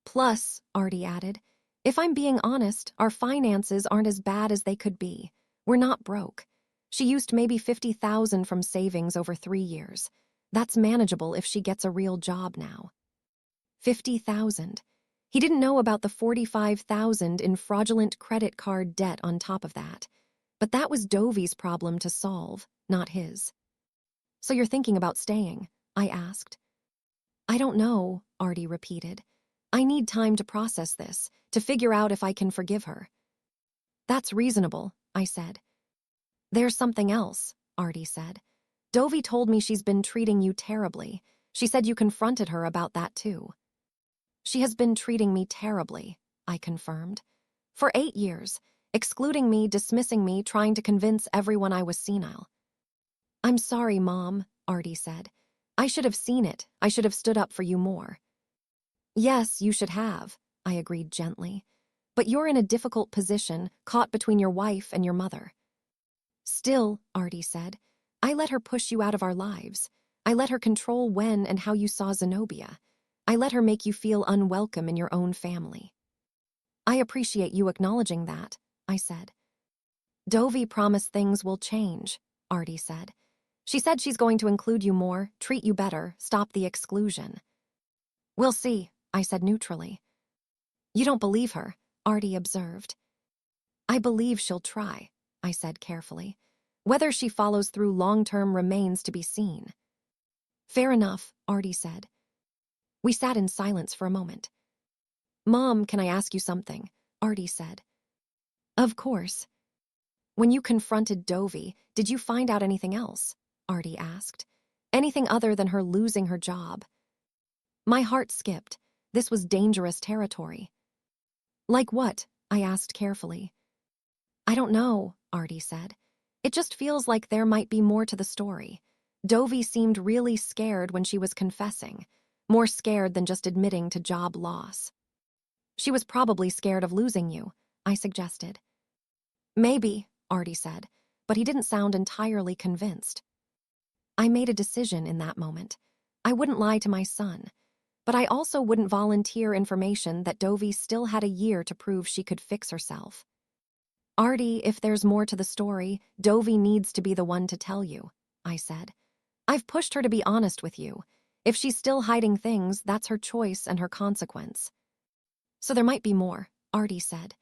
Plus, Artie added, if I'm being honest, our finances aren't as bad as they could be. We're not broke. She used maybe $50,000 from savings over 3 years. That's manageable if she gets a real job now. $50,000. He didn't know about the $45,000 in fraudulent credit card debt on top of that. But that was Dovie's problem to solve, not his. So you're thinking about staying? I asked. I don't know, Artie repeated. I need time to process this, to figure out if I can forgive her. That's reasonable, I said. There's something else, Artie said. Dovie told me she's been treating you terribly. She said you confronted her about that too. She has been treating me terribly, I confirmed. For 8 years, excluding me, dismissing me, trying to convince everyone I was senile. I'm sorry, Mom, Artie said. I should have seen it. I should have stood up for you more. Yes, you should have, I agreed gently. But you're in a difficult position, caught between your wife and your mother. Still, Artie said, I let her push you out of our lives. I let her control when and how you saw Zenobia. I let her make you feel unwelcome in your own family. I appreciate you acknowledging that, I said. Dovie promised things will change, Artie said. She said she's going to include you more, treat you better, stop the exclusion. We'll see, I said neutrally. You don't believe her, Artie observed. I believe she'll try, I said carefully. Whether she follows through long-term remains to be seen. Fair enough, Artie said. We sat in silence for a moment. Mom, can I ask you something? Artie said. Of course. When you confronted Dovie, did you find out anything else? Artie asked. Anything other than her losing her job? My heart skipped. This was dangerous territory. Like what? I asked carefully. I don't know, Artie said. It just feels like there might be more to the story. Dovie seemed really scared when she was confessing, more scared than just admitting to job loss. She was probably scared of losing you, I suggested. Maybe, Artie said, but he didn't sound entirely convinced. I made a decision in that moment. I wouldn't lie to my son, but I also wouldn't volunteer information that Dovie still had a year to prove she could fix herself. Artie, if there's more to the story, Dovie needs to be the one to tell you, I said. I've pushed her to be honest with you. If she's still hiding things, that's her choice and her consequence. So there might be more, Artie said.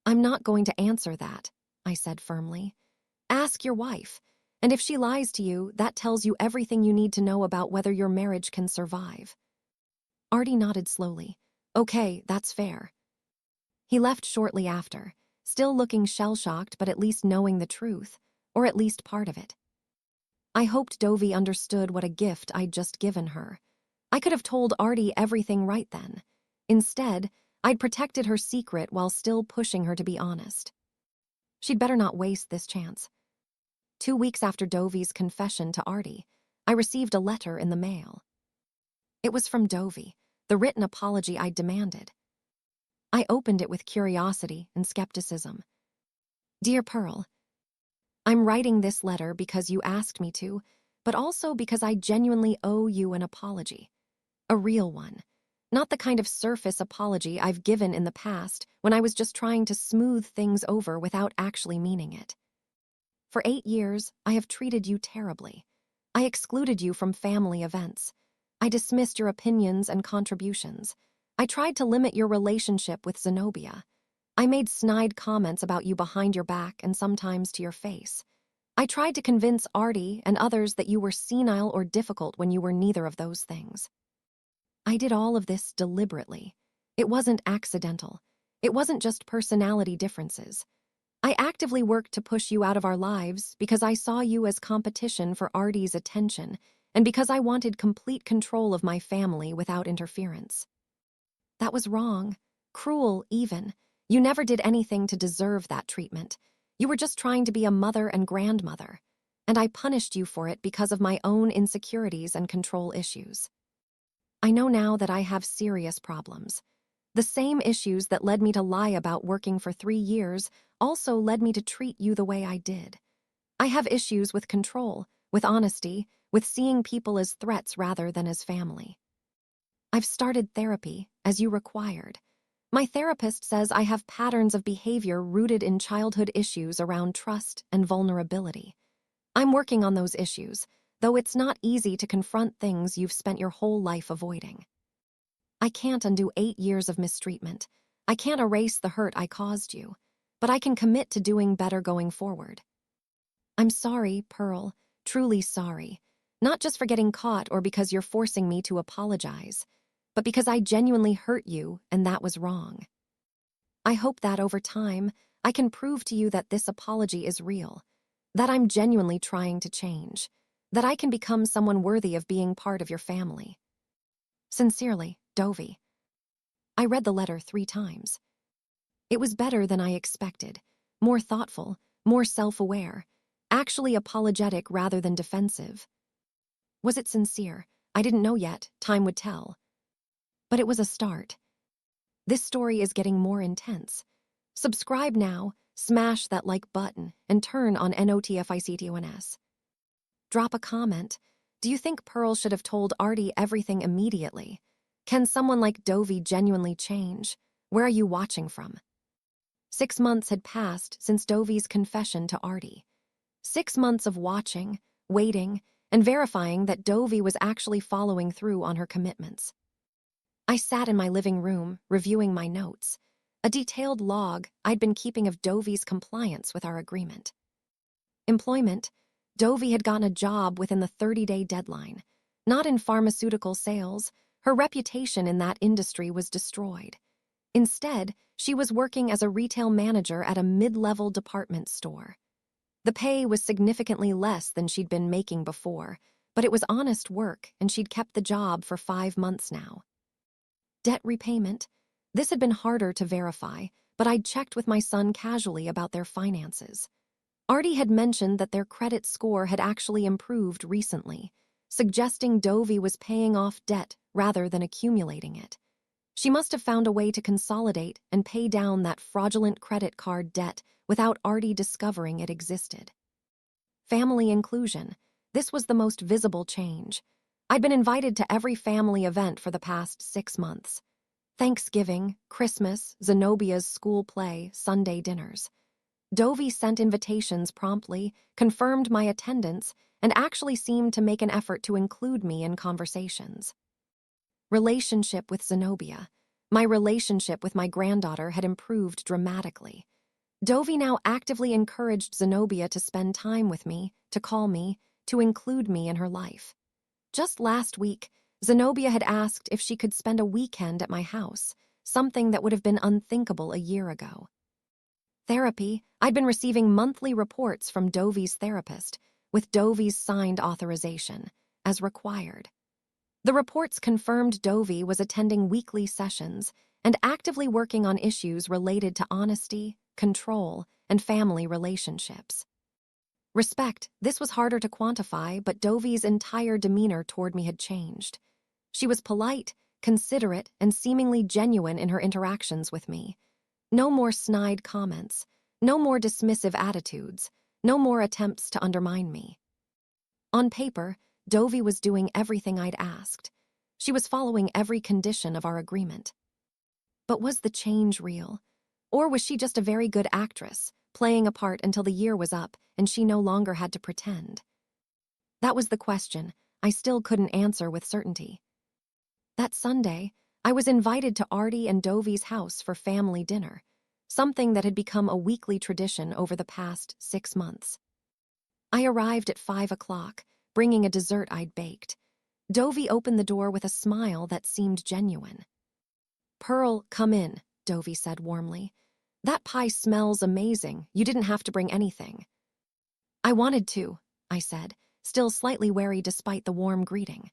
I'm not going to answer that, I said firmly. Ask your wife, and if she lies to you, that tells you everything you need to know about whether your marriage can survive. Artie nodded slowly. Okay, that's fair. He left shortly after, still looking shell-shocked but at least knowing the truth, or at least part of it. I hoped Dovie understood what a gift I'd just given her. I could have told Artie everything right then. Instead, I'd protected her secret while still pushing her to be honest. She'd better not waste this chance. 2 weeks after Dovey's confession to Artie, I received a letter in the mail. It was from Dovey, the written apology I demanded. I opened it with curiosity and skepticism. Dear Pearl, I'm writing this letter because you asked me to, but also because I genuinely owe you an apology. A real one. Not the kind of surface apology I've given in the past when I was just trying to smooth things over without actually meaning it. For 8 years, I have treated you terribly. I excluded you from family events. I dismissed your opinions and contributions. I tried to limit your relationship with Zenobia. I made snide comments about you behind your back and sometimes to your face. I tried to convince Artie and others that you were senile or difficult when you were neither of those things. I did all of this deliberately. It wasn't accidental. It wasn't just personality differences. I actively worked to push you out of our lives because I saw you as competition for Artie's attention and because I wanted complete control of my family without interference. That was wrong, cruel even. You never did anything to deserve that treatment. You were just trying to be a mother and grandmother, and I punished you for it because of my own insecurities and control issues. I know now that I have serious problems. The same issues that led me to lie about working for 3 years also led me to treat you the way I did. I have issues with control, with honesty, with seeing people as threats rather than as family. I've started therapy, as you required. My therapist says I have patterns of behavior rooted in childhood issues around trust and vulnerability. I'm working on those issues, though it's not easy to confront things you've spent your whole life avoiding. I can't undo 8 years of mistreatment. I can't erase the hurt I caused you, but I can commit to doing better going forward. I'm sorry, Pearl, truly sorry, not just for getting caught or because you're forcing me to apologize, but because I genuinely hurt you and that was wrong. I hope that over time, I can prove to you that this apology is real, that I'm genuinely trying to change, that I can become someone worthy of being part of your family. Sincerely, Dovey. I read the letter 3 times. It was better than I expected, more thoughtful, more self-aware, actually apologetic rather than defensive. Was it sincere? I didn't know yet, time would tell. But it was a start. This story is getting more intense. Subscribe now, smash that like button, and turn on NOTFICTONS. Drop a comment. Do you think Pearl should have told Artie everything immediately? Can someone like Dovey genuinely change? Where are you watching from? 6 months had passed since Dovey's confession to Artie. 6 months of watching, waiting, and verifying that Dovey was actually following through on her commitments. I sat in my living room, reviewing my notes, a detailed log I'd been keeping of Dovey's compliance with our agreement. Employment. Dovey had gotten a job within the 30-day deadline. Not in pharmaceutical sales, her reputation in that industry was destroyed. Instead, she was working as a retail manager at a mid-level department store. The pay was significantly less than she'd been making before, but it was honest work and she'd kept the job for 5 months now. Debt repayment. This had been harder to verify, but I'd checked with my son casually about their finances. Artie had mentioned that their credit score had actually improved recently, suggesting Dovey was paying off debt rather than accumulating it. She must have found a way to consolidate and pay down that fraudulent credit card debt without Artie discovering it existed. Family inclusion. This was the most visible change. I'd been invited to every family event for the past 6 months. Thanksgiving, Christmas, Zenobia's school play, Sunday dinners. Dovey sent invitations promptly, confirmed my attendance, and actually seemed to make an effort to include me in conversations. Relationship with Zenobia. My relationship with my granddaughter had improved dramatically. Dovey now actively encouraged Zenobia to spend time with me, to call me, to include me in her life. Just last week, Zenobia had asked if she could spend a weekend at my house, something that would have been unthinkable a year ago. Therapy. I'd been receiving monthly reports from Dovey's therapist, with Dovey's signed authorization, as required. The reports confirmed Dovey was attending weekly sessions and actively working on issues related to honesty, control, and family relationships. Respect, this was harder to quantify, but Dovie's entire demeanor toward me had changed. She was polite, considerate, and seemingly genuine in her interactions with me. No more snide comments, no more dismissive attitudes, no more attempts to undermine me. On paper, Dovie was doing everything I'd asked. She was following every condition of our agreement. But was the change real? Or was she just a very good actress, playing a part until the year was up and she no longer had to pretend? That was the question I still couldn't answer with certainty. That Sunday, I was invited to Artie and Dovie's house for family dinner, something that had become a weekly tradition over the past 6 months. I arrived at 5 o'clock, bringing a dessert I'd baked. Dovie opened the door with a smile that seemed genuine. "Pearl, come in," Dovie said warmly. "That pie smells amazing. You didn't have to bring anything." "I wanted to," I said, still slightly wary despite the warm greeting.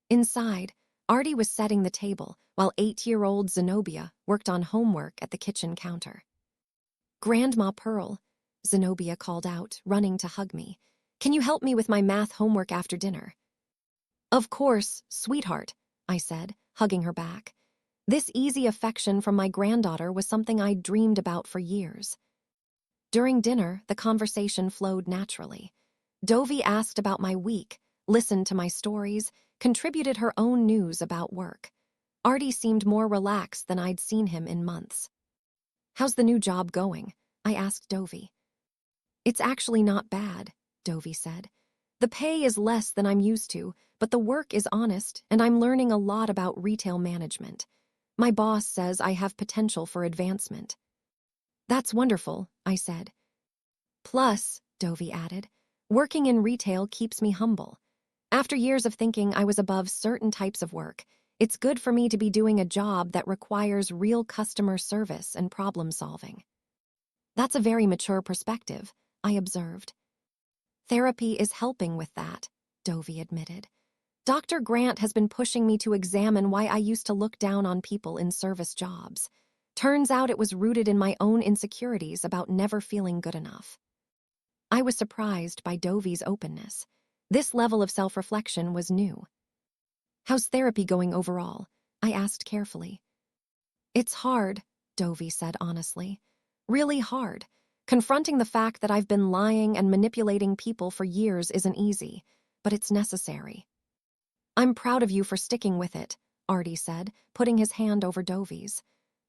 Inside, Artie was setting the table while 8-year-old Zenobia worked on homework at the kitchen counter. "Grandma Pearl," Zenobia called out, running to hug me. "Can you help me with my math homework after dinner?" "Of course, sweetheart," I said, hugging her back. This easy affection from my granddaughter was something I'd dreamed about for years. During dinner, the conversation flowed naturally. Dovie asked about my week, listened to my stories, contributed her own news about work. Artie seemed more relaxed than I'd seen him in months. "How's the new job going?" I asked Dovie. "It's actually not bad," Dovie said. "The pay is less than I'm used to, but the work is honest and I'm learning a lot about retail management. My boss says I have potential for advancement." "That's wonderful," I said. "Plus," Dovie added, "working in retail keeps me humble. After years of thinking I was above certain types of work, it's good for me to be doing a job that requires real customer service and problem solving." "That's a very mature perspective," I observed. "Therapy is helping with that," Dovie admitted. "Dr. Grant has been pushing me to examine why I used to look down on people in service jobs. Turns out it was rooted in my own insecurities about never feeling good enough." I was surprised by Dovie's openness. This level of self-reflection was new. "How's therapy going overall?" I asked carefully. "It's hard," Dovie said honestly. "Really hard. Confronting the fact that I've been lying and manipulating people for years isn't easy, but it's necessary." "I'm proud of you for sticking with it," Artie said, putting his hand over Dovie's.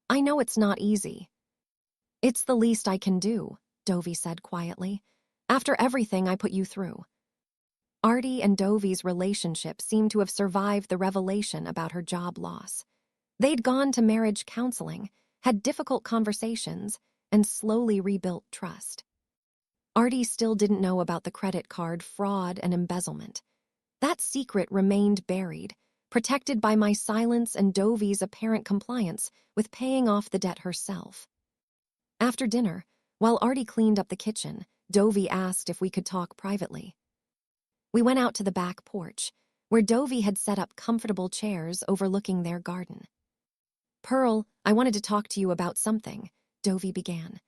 "I know it's not easy." "It's the least I can do," Dovie said quietly. "After everything I put you through." Artie and Dovie's relationship seemed to have survived the revelation about her job loss. They'd gone to marriage counseling, had difficult conversations, and slowly rebuilt trust. Artie still didn't know about the credit card fraud and embezzlement. That secret remained buried, protected by my silence and Dovie's apparent compliance with paying off the debt herself. After dinner, while Artie cleaned up the kitchen, Dovie asked if we could talk privately. We went out to the back porch, where Dovie had set up comfortable chairs overlooking their garden. "Pearl, I wanted to talk to you about something," Dovie began.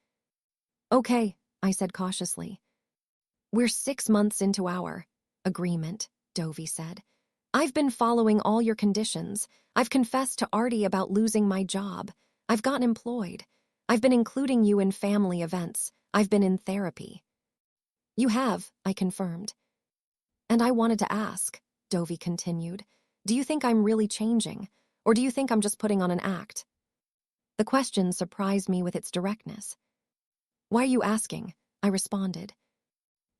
"Okay," I said cautiously. "We're 6 months into our agreement," Dovie said. "I've been following all your conditions. I've confessed to Artie about losing my job. I've gotten employed. I've been including you in family events. I've been in therapy." "You have," I confirmed. "And I wanted to ask," Dovie continued, "do you think I'm really changing, or do you think I'm just putting on an act?" The question surprised me with its directness. "Why are you asking?" I responded.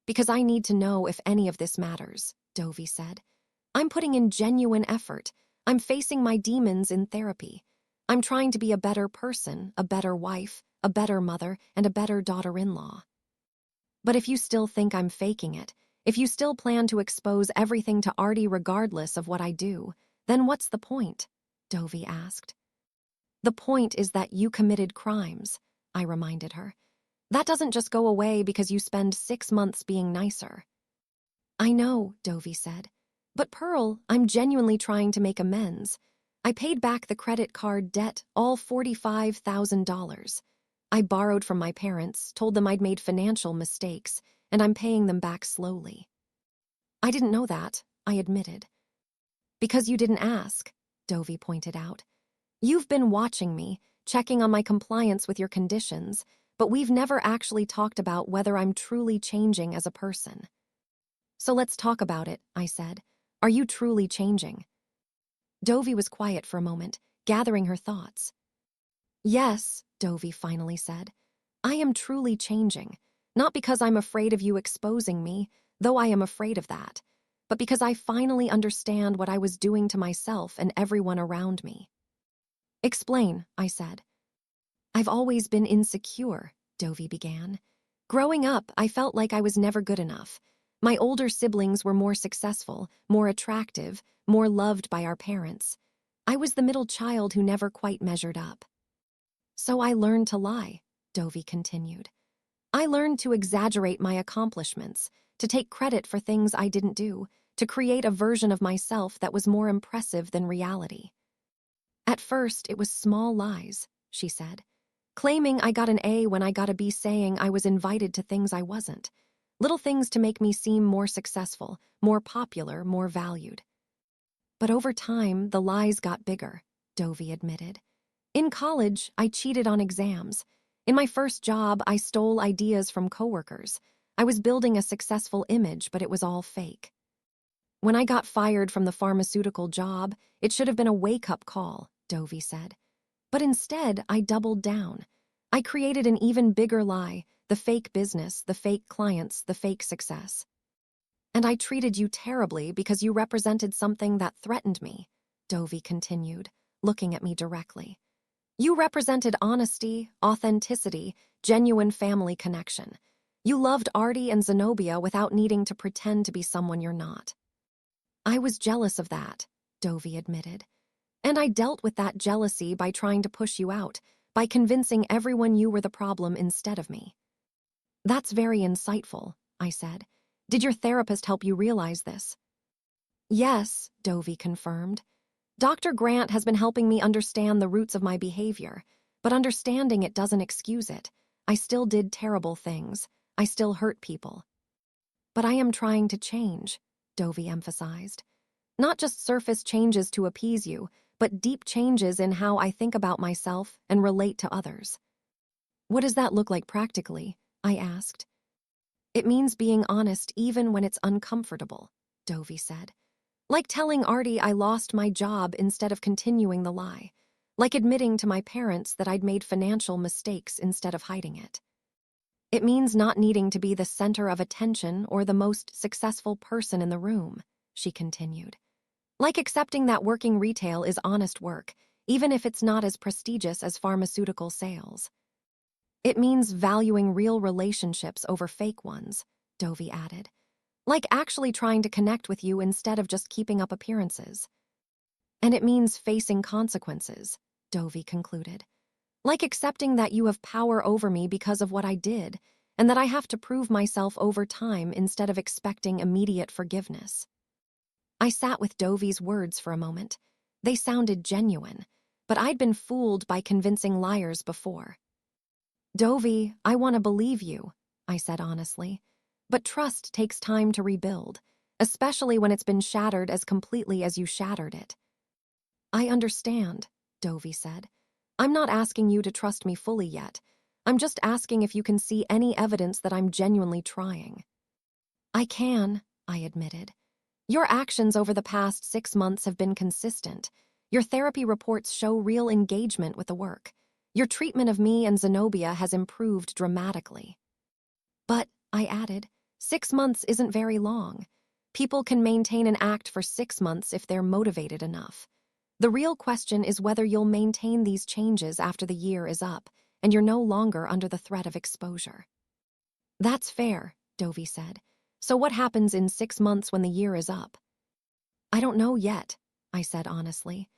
"Because I need to know if any of this matters," Dovie said. "I'm putting in genuine effort. I'm facing my demons in therapy. I'm trying to be a better person, a better wife, a better mother, and a better daughter-in-law. But if you still think I'm faking it, if you still plan to expose everything to Artie regardless of what I do, then what's the point?" Dovie asked. "The point is that you committed crimes," I reminded her. "That doesn't just go away because you spend 6 months being nicer." "I know," Dovie said. "But Pearl, I'm genuinely trying to make amends. I paid back the credit card debt, all $45,000. I borrowed from my parents, told them I'd made financial mistakes, and I'm paying them back slowly. I didn't know that, I admitted. Because you didn't ask, Dovey pointed out. You've been watching me, checking on my compliance with your conditions, but we've never actually talked about whether I'm truly changing as a person. So let's talk about it, I said. Are you truly changing? Dovey was quiet for a moment, gathering her thoughts. Yes, Dovey finally said. I am truly changing, not because I'm afraid of you exposing me, though I am afraid of that, but because I finally understand what I was doing to myself and everyone around me. Explain, I said. I've always been insecure, Dovey began. Growing up, I felt like I was never good enough. My older siblings were more successful, more attractive, more loved by our parents. I was the middle child who never quite measured up. So I learned to lie, Dovey continued. I learned to exaggerate my accomplishments, to take credit for things I didn't do, to create a version of myself that was more impressive than reality. At first, it was small lies, she said. Claiming I got an A when I got a B, saying I was invited to things I wasn't. Little things to make me seem more successful, more popular, more valued. But over time, the lies got bigger, Dovey admitted. In college, I cheated on exams. In my first job, I stole ideas from coworkers. I was building a successful image, but it was all fake. When I got fired from the pharmaceutical job, it should have been a wake-up call, Dovey said. But instead, I doubled down. I created an even bigger lie, the fake business, the fake clients, the fake success. And I treated you terribly because you represented something that threatened me, Dovey continued, looking at me directly. You represented honesty, authenticity, genuine family connection. You loved Artie and Zenobia without needing to pretend to be someone you're not. I was jealous of that, Dovey admitted. And I dealt with that jealousy by trying to push you out, by convincing everyone you were the problem instead of me. That's very insightful, I said. Did your therapist help you realize this? Yes, Dovey confirmed. Dr. Grant has been helping me understand the roots of my behavior, but understanding it doesn't excuse it. I still did terrible things. I still hurt people. But I am trying to change, Dovey emphasized. Not just surface changes to appease you, but deep changes in how I think about myself and relate to others. What does that look like practically? I asked. It means being honest even when it's uncomfortable, Dovey said. Like telling Artie I lost my job instead of continuing the lie. Like admitting to my parents that I'd made financial mistakes instead of hiding it. It means not needing to be the center of attention or the most successful person in the room, she continued. Like accepting that working retail is honest work, even if it's not as prestigious as pharmaceutical sales. It means valuing real relationships over fake ones, Dovey added. Like actually trying to connect with you instead of just keeping up appearances. And it means facing consequences, Dovey concluded. Like accepting that you have power over me because of what I did, and that I have to prove myself over time instead of expecting immediate forgiveness. I sat with Dovey's words for a moment. They sounded genuine, but I'd been fooled by convincing liars before. Dovey, I want to believe you, I said honestly. But trust takes time to rebuild, especially when it's been shattered as completely as you shattered it. I understand, Dovey said. I'm not asking you to trust me fully yet. I'm just asking if you can see any evidence that I'm genuinely trying. I can, I admitted. Your actions over the past 6 months have been consistent. Your therapy reports show real engagement with the work. Your treatment of me and Zenobia has improved dramatically. But, I added, 6 months isn't very long. People can maintain an act for 6 months if they're motivated enough. The real question is whether you'll maintain these changes after the year is up and you're no longer under the threat of exposure. That's fair, Dovey said. So what happens in 6 months when the year is up? I don't know yet, I said honestly.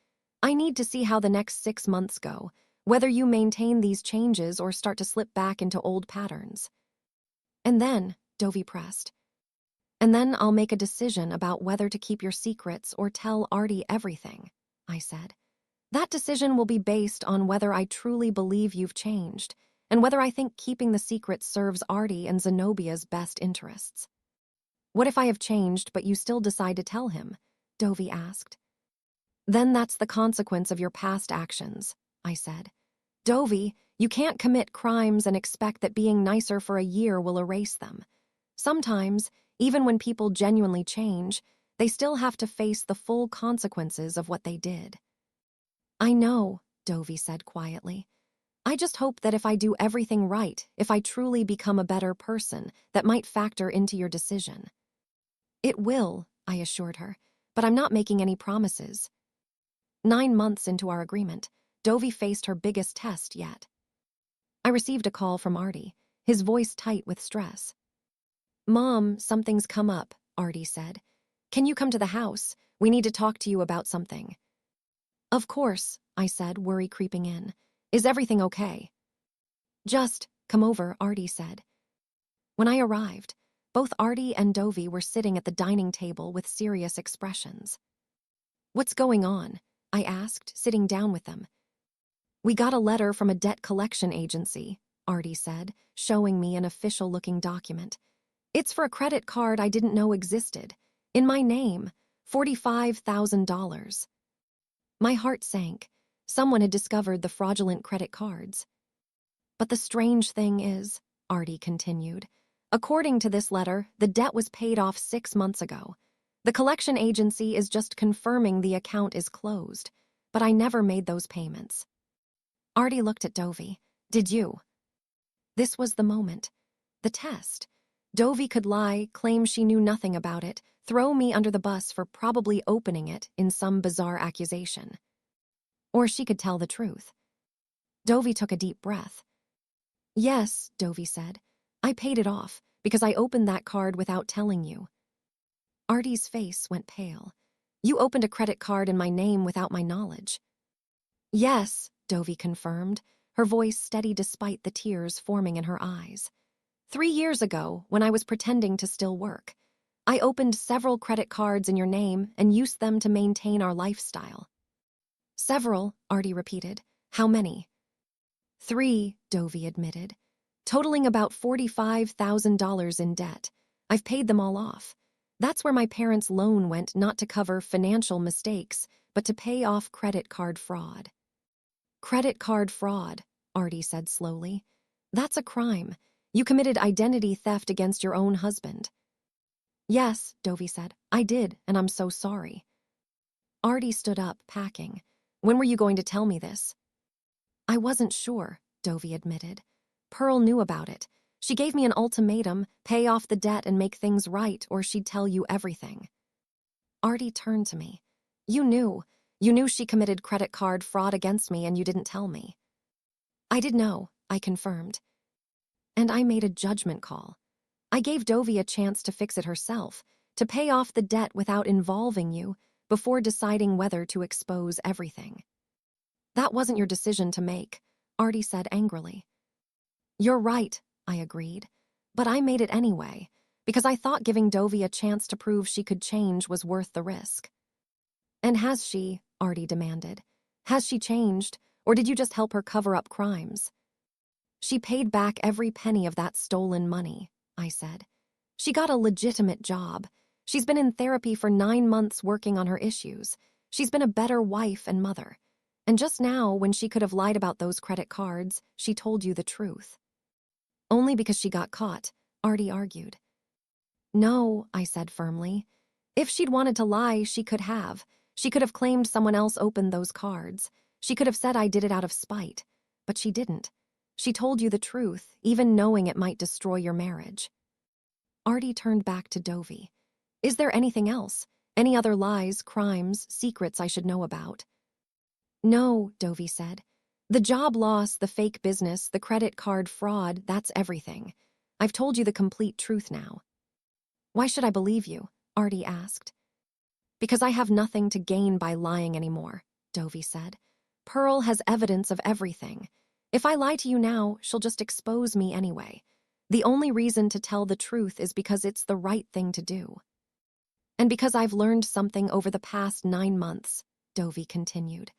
I need to see how the next 6 months go, whether you maintain these changes or start to slip back into old patterns. And then, Dovey pressed, and then I'll make a decision about whether to keep your secrets or tell Artie everything, I said. That decision will be based on whether I truly believe you've changed and whether I think keeping the secret serves Artie and Zenobia's best interests. What if I have changed but you still decide to tell him? Dovey asked. Then that's the consequence of your past actions, I said. Dovey, you can't commit crimes and expect that being nicer for a year will erase them. Sometimes, even when people genuinely change, they still have to face the full consequences of what they did. I know, Dovey said quietly. I just hope that if I do everything right, if I truly become a better person, that might factor into your decision. It will, I assured her, but I'm not making any promises. 9 months into our agreement, Dovey faced her biggest test yet. I received a call from Artie, his voice tight with stress. Mom, something's come up, Artie said. Can you come to the house? We need to talk to you about something. Of course, I said, worry creeping in. Is everything okay? Just come over, Artie said. When I arrived, both Artie and Dovey were sitting at the dining table with serious expressions. What's going on? I asked, sitting down with them. We got a letter from a debt collection agency, Artie said, showing me an official-looking document. It's for a credit card I didn't know existed. In my name, $45,000. My heart sank. Someone had discovered the fraudulent credit cards. But the strange thing is, Artie continued, according to this letter, the debt was paid off 6 months ago. The collection agency is just confirming the account is closed, but I never made those payments. Artie looked at Dovey. Did you? This was the moment. The test. Dovey could lie, claim she knew nothing about it, throw me under the bus for probably opening it in some bizarre accusation. Or she could tell the truth. Dovey took a deep breath. Yes, Dovey said. I paid it off because I opened that card without telling you. Artie's face went pale. You opened a credit card in my name without my knowledge. Yes, Dovey confirmed, her voice steady despite the tears forming in her eyes. 3 years ago, when I was pretending to still work, I opened several credit cards in your name and used them to maintain our lifestyle. Several, Artie repeated. How many? 3, Dovey admitted, totaling about $45,000 in debt. I've paid them all off. That's where my parents' loan went, not to cover financial mistakes, but to pay off credit card fraud. Credit card fraud, Artie said slowly. That's a crime. You committed identity theft against your own husband. Yes, Dovey said. I did, and I'm so sorry. Artie stood up, packing. When were you going to tell me this? I wasn't sure, Dovey admitted. Pearl knew about it. She gave me an ultimatum, pay off the debt and make things right, or she'd tell you everything. Artie turned to me. You knew. You knew she committed credit card fraud against me and you didn't tell me. I did know, I confirmed. And I made a judgment call. I gave Dovey a chance to fix it herself, to pay off the debt without involving you, before deciding whether to expose everything. That wasn't your decision to make, Artie said angrily. You're right, I agreed, but I made it anyway, because I thought giving Dovey a chance to prove she could change was worth the risk. And has she, Artie demanded, has she changed, or did you just help her cover up crimes? She paid back every penny of that stolen money, I said. She got a legitimate job. She's been in therapy for 9 months working on her issues. She's been a better wife and mother. And just now, when she could have lied about those credit cards, she told you the truth. Only because she got caught, Artie argued. No, I said firmly. If she'd wanted to lie, she could have. She could have claimed someone else opened those cards. She could have said I did it out of spite. But she didn't. She told you the truth, even knowing it might destroy your marriage. Artie turned back to Dovey. Is there anything else? Any other lies, crimes, secrets I should know about? No, Dovey said. The job loss, the fake business, the credit card fraud, that's everything. I've told you the complete truth now. Why should I believe you? Artie asked. Because I have nothing to gain by lying anymore, Dovey said. Pearl has evidence of everything. If I lie to you now, she'll just expose me anyway. The only reason to tell the truth is because it's the right thing to do. And because I've learned something over the past 9 months, Dovey continued.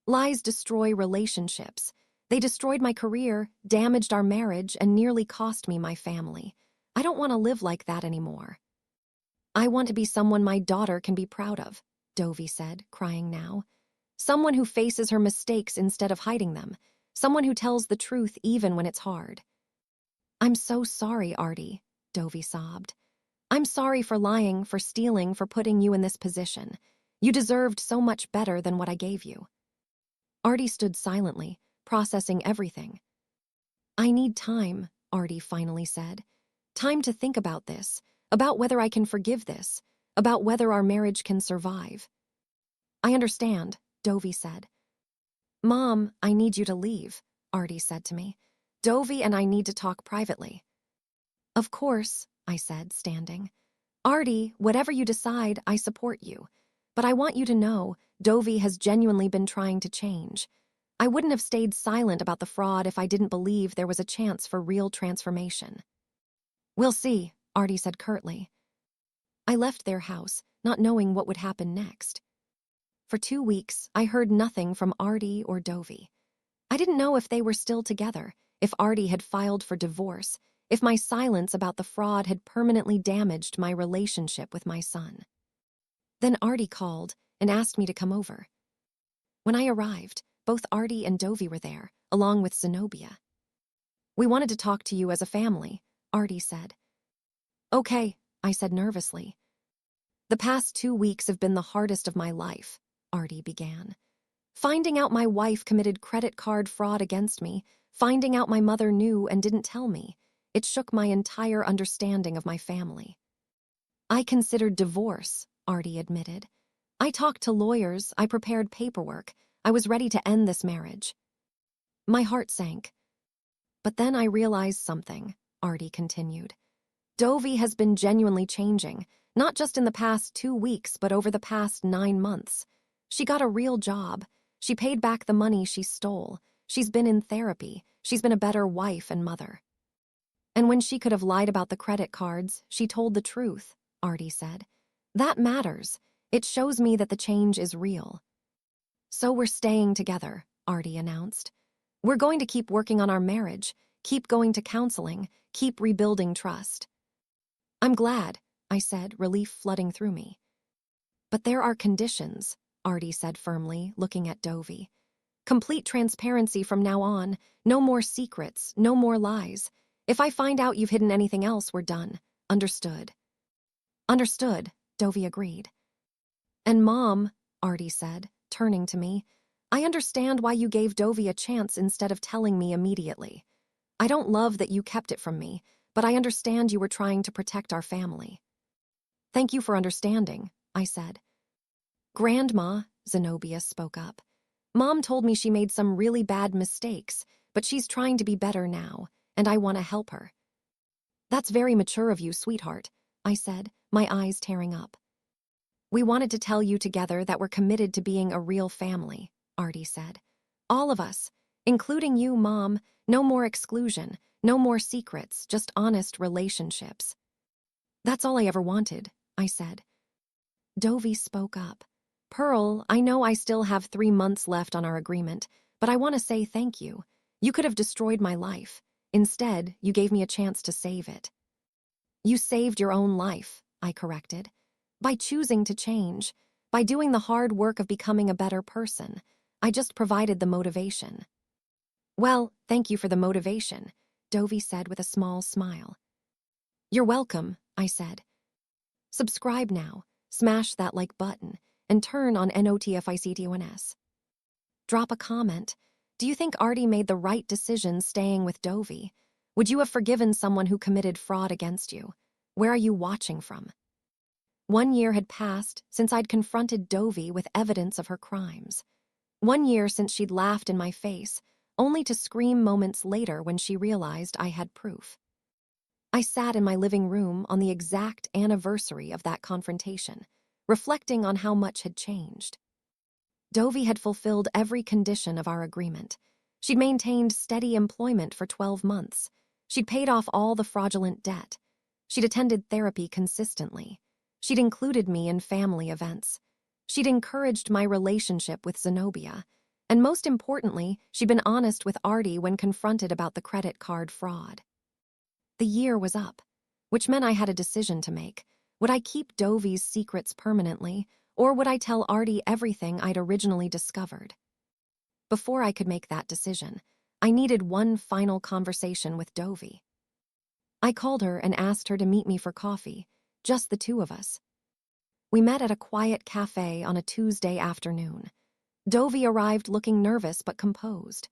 Lies destroy relationships. They destroyed my career, damaged our marriage, and nearly cost me my family. I don't want to live like that anymore. I want to be someone my daughter can be proud of, Dovie said, crying now. Someone who faces her mistakes instead of hiding them. Someone who tells the truth even when it's hard. I'm so sorry, Artie, Dovie sobbed. I'm sorry for lying, for stealing, for putting you in this position. You deserved so much better than what I gave you. Artie stood silently, processing everything. I need time, Artie finally said. Time to think about this, about whether I can forgive this, about whether our marriage can survive. I understand, Dovie said. Mom, I need you to leave, Artie said to me. Dovie and I need to talk privately. Of course, I said, standing. Artie, whatever you decide, I support you. But I want you to know, Dovie has genuinely been trying to change. I wouldn't have stayed silent about the fraud if I didn't believe there was a chance for real transformation. We'll see, Artie said curtly. I left their house, not knowing what would happen next. For 2 weeks, I heard nothing from Artie or Dovie. I didn't know if they were still together, if Artie had filed for divorce, if my silence about the fraud had permanently damaged my relationship with my son. Then Artie called and asked me to come over. When I arrived, both Artie and Dovie were there, along with Zenobia. We wanted to talk to you as a family, Artie said. Okay, I said nervously. The past 2 weeks have been the hardest of my life, Artie began. Finding out my wife committed credit card fraud against me, finding out my mother knew and didn't tell me, it shook my entire understanding of my family. I considered divorce, Artie admitted. I talked to lawyers, I prepared paperwork, I was ready to end this marriage. My heart sank. But then I realized something, Artie continued. Dovie has been genuinely changing, not just in the past 2 weeks, but over the past 9 months. She got a real job. She paid back the money she stole. She's been in therapy. She's been a better wife and mother. And when she could have lied about the credit cards, she told the truth, Artie said. That matters. It shows me that the change is real. So we're staying together, Artie announced. We're going to keep working on our marriage, keep going to counseling, keep rebuilding trust. I'm glad, I said, relief flooding through me. But there are conditions, Artie said firmly, looking at Dovie. Complete transparency from now on, no more secrets, no more lies. If I find out you've hidden anything else, we're done. Understood. Understood, Dovie agreed. And Mom, Artie said, turning to me, I understand why you gave Dovie a chance instead of telling me immediately. I don't love that you kept it from me, but I understand you were trying to protect our family. Thank you for understanding, I said. Grandma, Zenobia spoke up. Mom told me she made some really bad mistakes, but she's trying to be better now, and I want to help her. That's very mature of you, sweetheart, I said, my eyes tearing up. We wanted to tell you together that we're committed to being a real family, Artie said. All of us, including you, Mom, no more exclusion, no more secrets, just honest relationships. That's all I ever wanted, I said. Dovie spoke up. Pearl, I know I still have 3 months left on our agreement, but I want to say thank you. You could have destroyed my life. Instead, you gave me a chance to save it. You saved your own life, I corrected. By choosing to change, by doing the hard work of becoming a better person, I just provided the motivation. Well, thank you for the motivation, Dovie said with a small smile. You're welcome, I said. Subscribe now, smash that like button, and turn on NOTFICTONS. Drop a comment. Do you think Artie made the right decision staying with Dovie? Would you have forgiven someone who committed fraud against you? Where are you watching from? 1 year had passed since I'd confronted Dovie with evidence of her crimes. 1 year since she'd laughed in my face, only to scream moments later when she realized I had proof. I sat in my living room on the exact anniversary of that confrontation, reflecting on how much had changed. Dovie had fulfilled every condition of our agreement. She'd maintained steady employment for 12 months. She'd paid off all the fraudulent debt. She'd attended therapy consistently. She'd included me in family events. She'd encouraged my relationship with Zenobia. And most importantly, she'd been honest with Artie when confronted about the credit card fraud. The year was up, which meant I had a decision to make. Would I keep Dovie's secrets permanently, or would I tell Artie everything I'd originally discovered? Before I could make that decision, I needed one final conversation with Dovie. I called her and asked her to meet me for coffee, just the two of us. We met at a quiet cafe on a Tuesday afternoon. Dovie arrived looking nervous but composed.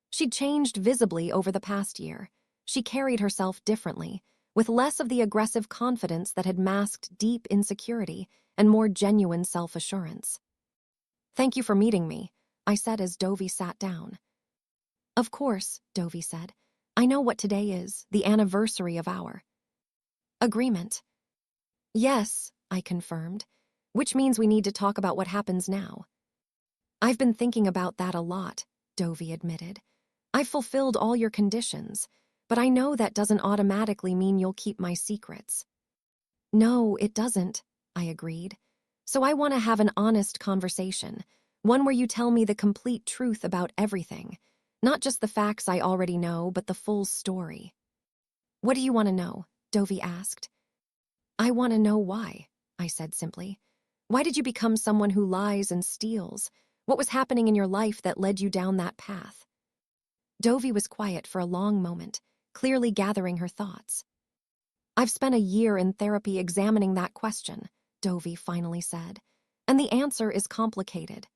She'd changed visibly over the past year. She carried herself differently, with less of the aggressive confidence that had masked deep insecurity and more genuine self-assurance. "Thank you for meeting me," I said as Dovie sat down. "Of course," Dovie said. "I know what today is, the anniversary of our agreement." "Yes," I confirmed, "which means we need to talk about what happens now." "I've been thinking about that a lot," Dovie admitted. "I've fulfilled all your conditions, but I know that doesn't automatically mean you'll keep my secrets." "No, it doesn't," I agreed. "So I want to have an honest conversation, one where you tell me the complete truth about everything, not just the facts I already know, but the full story." "What do you want to know?" Dovie asked. "I want to know why," I said simply. "Why did you become someone who lies and steals? What was happening in your life that led you down that path?" Dovie was quiet for a long moment, clearly gathering her thoughts. "I've spent a year in therapy examining that question," Dovie finally said, "and the answer is complicated."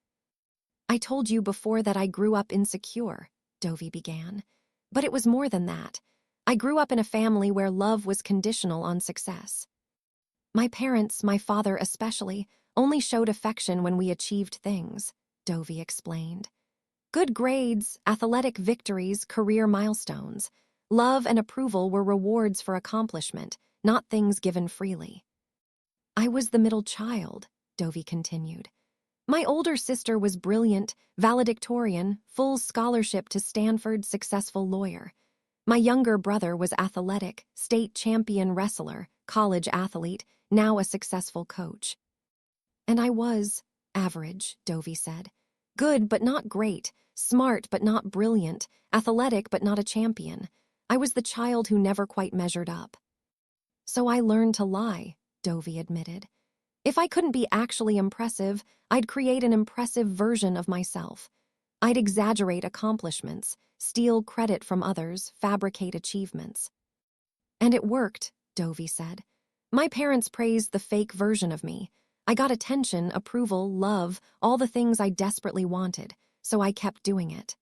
"I told you before that I grew up insecure," Dovie began. "But it was more than that. I grew up in a family where love was conditional on success. My parents, my father especially, only showed affection when we achieved things," Dovie explained. "Good grades, athletic victories, career milestones. Love and approval were rewards for accomplishment, not things given freely." "I was the middle child," Dovie continued. "My older sister was brilliant, valedictorian, full scholarship to Stanford, successful lawyer. My younger brother was athletic, state champion wrestler, college athlete, now a successful coach. And I was average," Dovie said. "Good but not great, smart but not brilliant, athletic but not a champion. I was the child who never quite measured up." "So I learned to lie," Dovie admitted. "If I couldn't be actually impressive, I'd create an impressive version of myself. I'd exaggerate accomplishments, steal credit from others, fabricate achievements." "And it worked," Dovie said. "My parents praised the fake version of me. I got attention, approval, love, all the things I desperately wanted, so I kept doing it."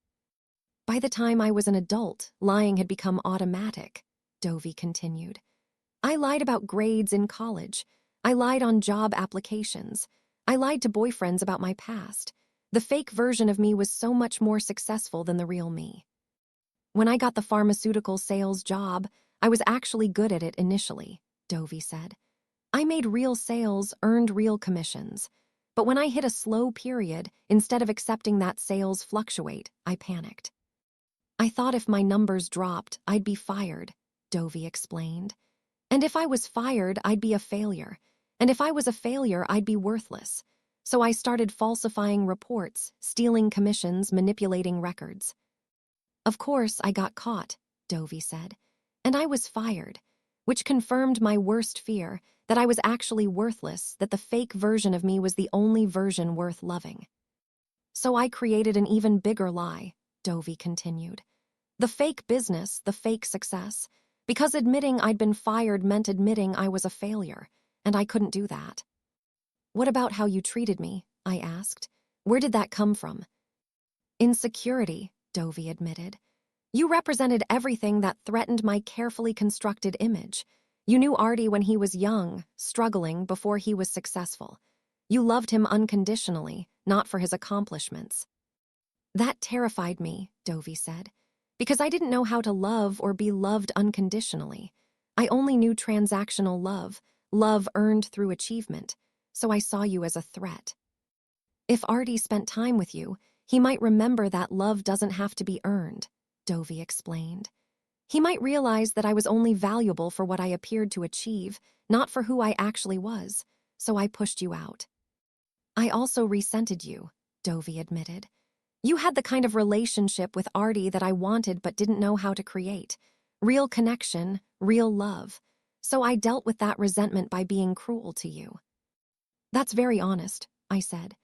"By the time I was an adult, lying had become automatic," Dovie continued. "I lied about grades in college. I lied on job applications. I lied to boyfriends about my past. The fake version of me was so much more successful than the real me. When I got the pharmaceutical sales job, I was actually good at it initially," Dovie said. "I made real sales, earned real commissions. But when I hit a slow period, instead of accepting that sales fluctuate, I panicked. I thought if my numbers dropped, I'd be fired," Dovie explained. "And if I was fired, I'd be a failure. And if I was a failure, I'd be worthless. So I started falsifying reports, stealing commissions, manipulating records. Of course, I got caught," Dovie said. "And I was fired, which confirmed my worst fear, that I was actually worthless, that the fake version of me was the only version worth loving. So I created an even bigger lie," Dovie continued. "The fake business, the fake success, because admitting I'd been fired meant admitting I was a failure, and I couldn't do that." "What about how you treated me?" I asked. "Where did that come from?" "Insecurity," Dovie admitted. "You represented everything that threatened my carefully constructed image. You knew Artie when he was young, struggling, before he was successful. You loved him unconditionally, not for his accomplishments." "That terrified me," Dovie said, "because I didn't know how to love or be loved unconditionally. I only knew transactional love, love earned through achievement, so I saw you as a threat. If Artie spent time with you, he might remember that love doesn't have to be earned," Dovie explained. "He might realize that I was only valuable for what I appeared to achieve, not for who I actually was, so I pushed you out." "I also resented you," Dovie admitted. You had the kind of relationship with Artie that I wanted but didn't know how to create. Real connection, real love. So I dealt with that resentment by being cruel to you. That's very honest, I said.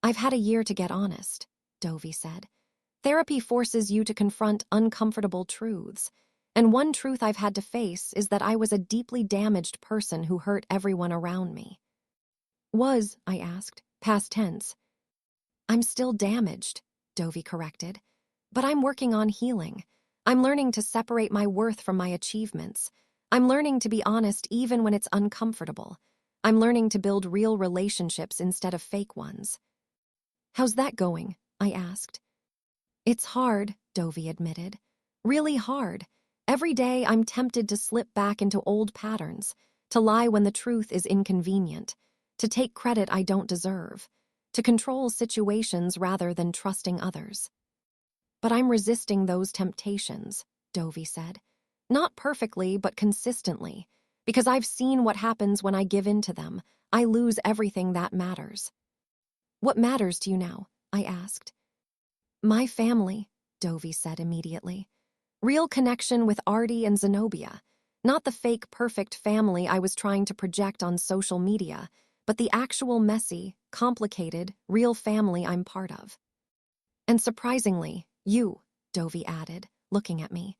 I've had a year to get honest, Dovey said. Therapy forces you to confront uncomfortable truths. And one truth I've had to face is that I was a deeply damaged person who hurt everyone around me. Was, I asked, past tense. I'm still damaged, Dovey corrected. But I'm working on healing. I'm learning to separate my worth from my achievements. I'm learning to be honest even when it's uncomfortable. I'm learning to build real relationships instead of fake ones. How's that going? I asked. It's hard, Dovey admitted. Really hard. Every day I'm tempted to slip back into old patterns, to lie when the truth is inconvenient, to take credit I don't deserve, to control situations rather than trusting others. But I'm resisting those temptations, Dovey said. Not perfectly, but consistently, because I've seen what happens when I give in to them. I lose everything that matters. What matters to you now? I asked. My family, Dovey said immediately. Real connection with Artie and Zenobia. Not the fake perfect family I was trying to project on social media, but the actual messy, complicated, real family I'm part of. And surprisingly, you, Dovey added, looking at me.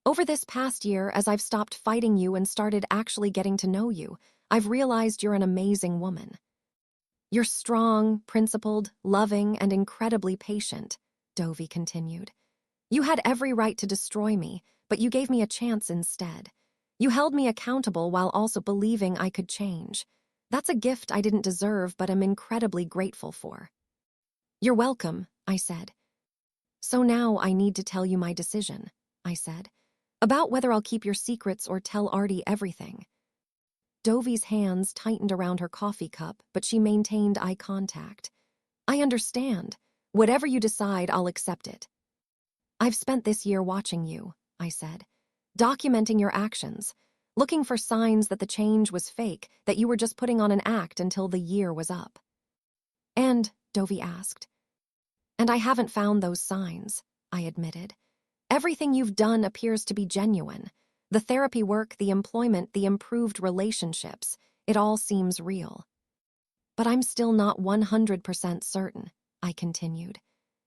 Over this past year, as I've stopped fighting you and started actually getting to know you, I've realized you're an amazing woman. You're strong, principled, loving, and incredibly patient, Dovey continued. You had every right to destroy me, but you gave me a chance instead. You held me accountable while also believing I could change. That's a gift I didn't deserve but am incredibly grateful for. You're welcome, I said. So now I need to tell you my decision, I said, about whether I'll keep your secrets or tell Artie everything. Dovey's hands tightened around her coffee cup, but she maintained eye contact. I understand. Whatever you decide, I'll accept it. I've spent this year watching you, I said, documenting your actions, looking for signs that the change was fake, that you were just putting on an act until the year was up. And, Dovey asked. And I haven't found those signs, I admitted. Everything you've done appears to be genuine. The therapy work, the employment, the improved relationships, it all seems real. But I'm still not 100% certain, I continued.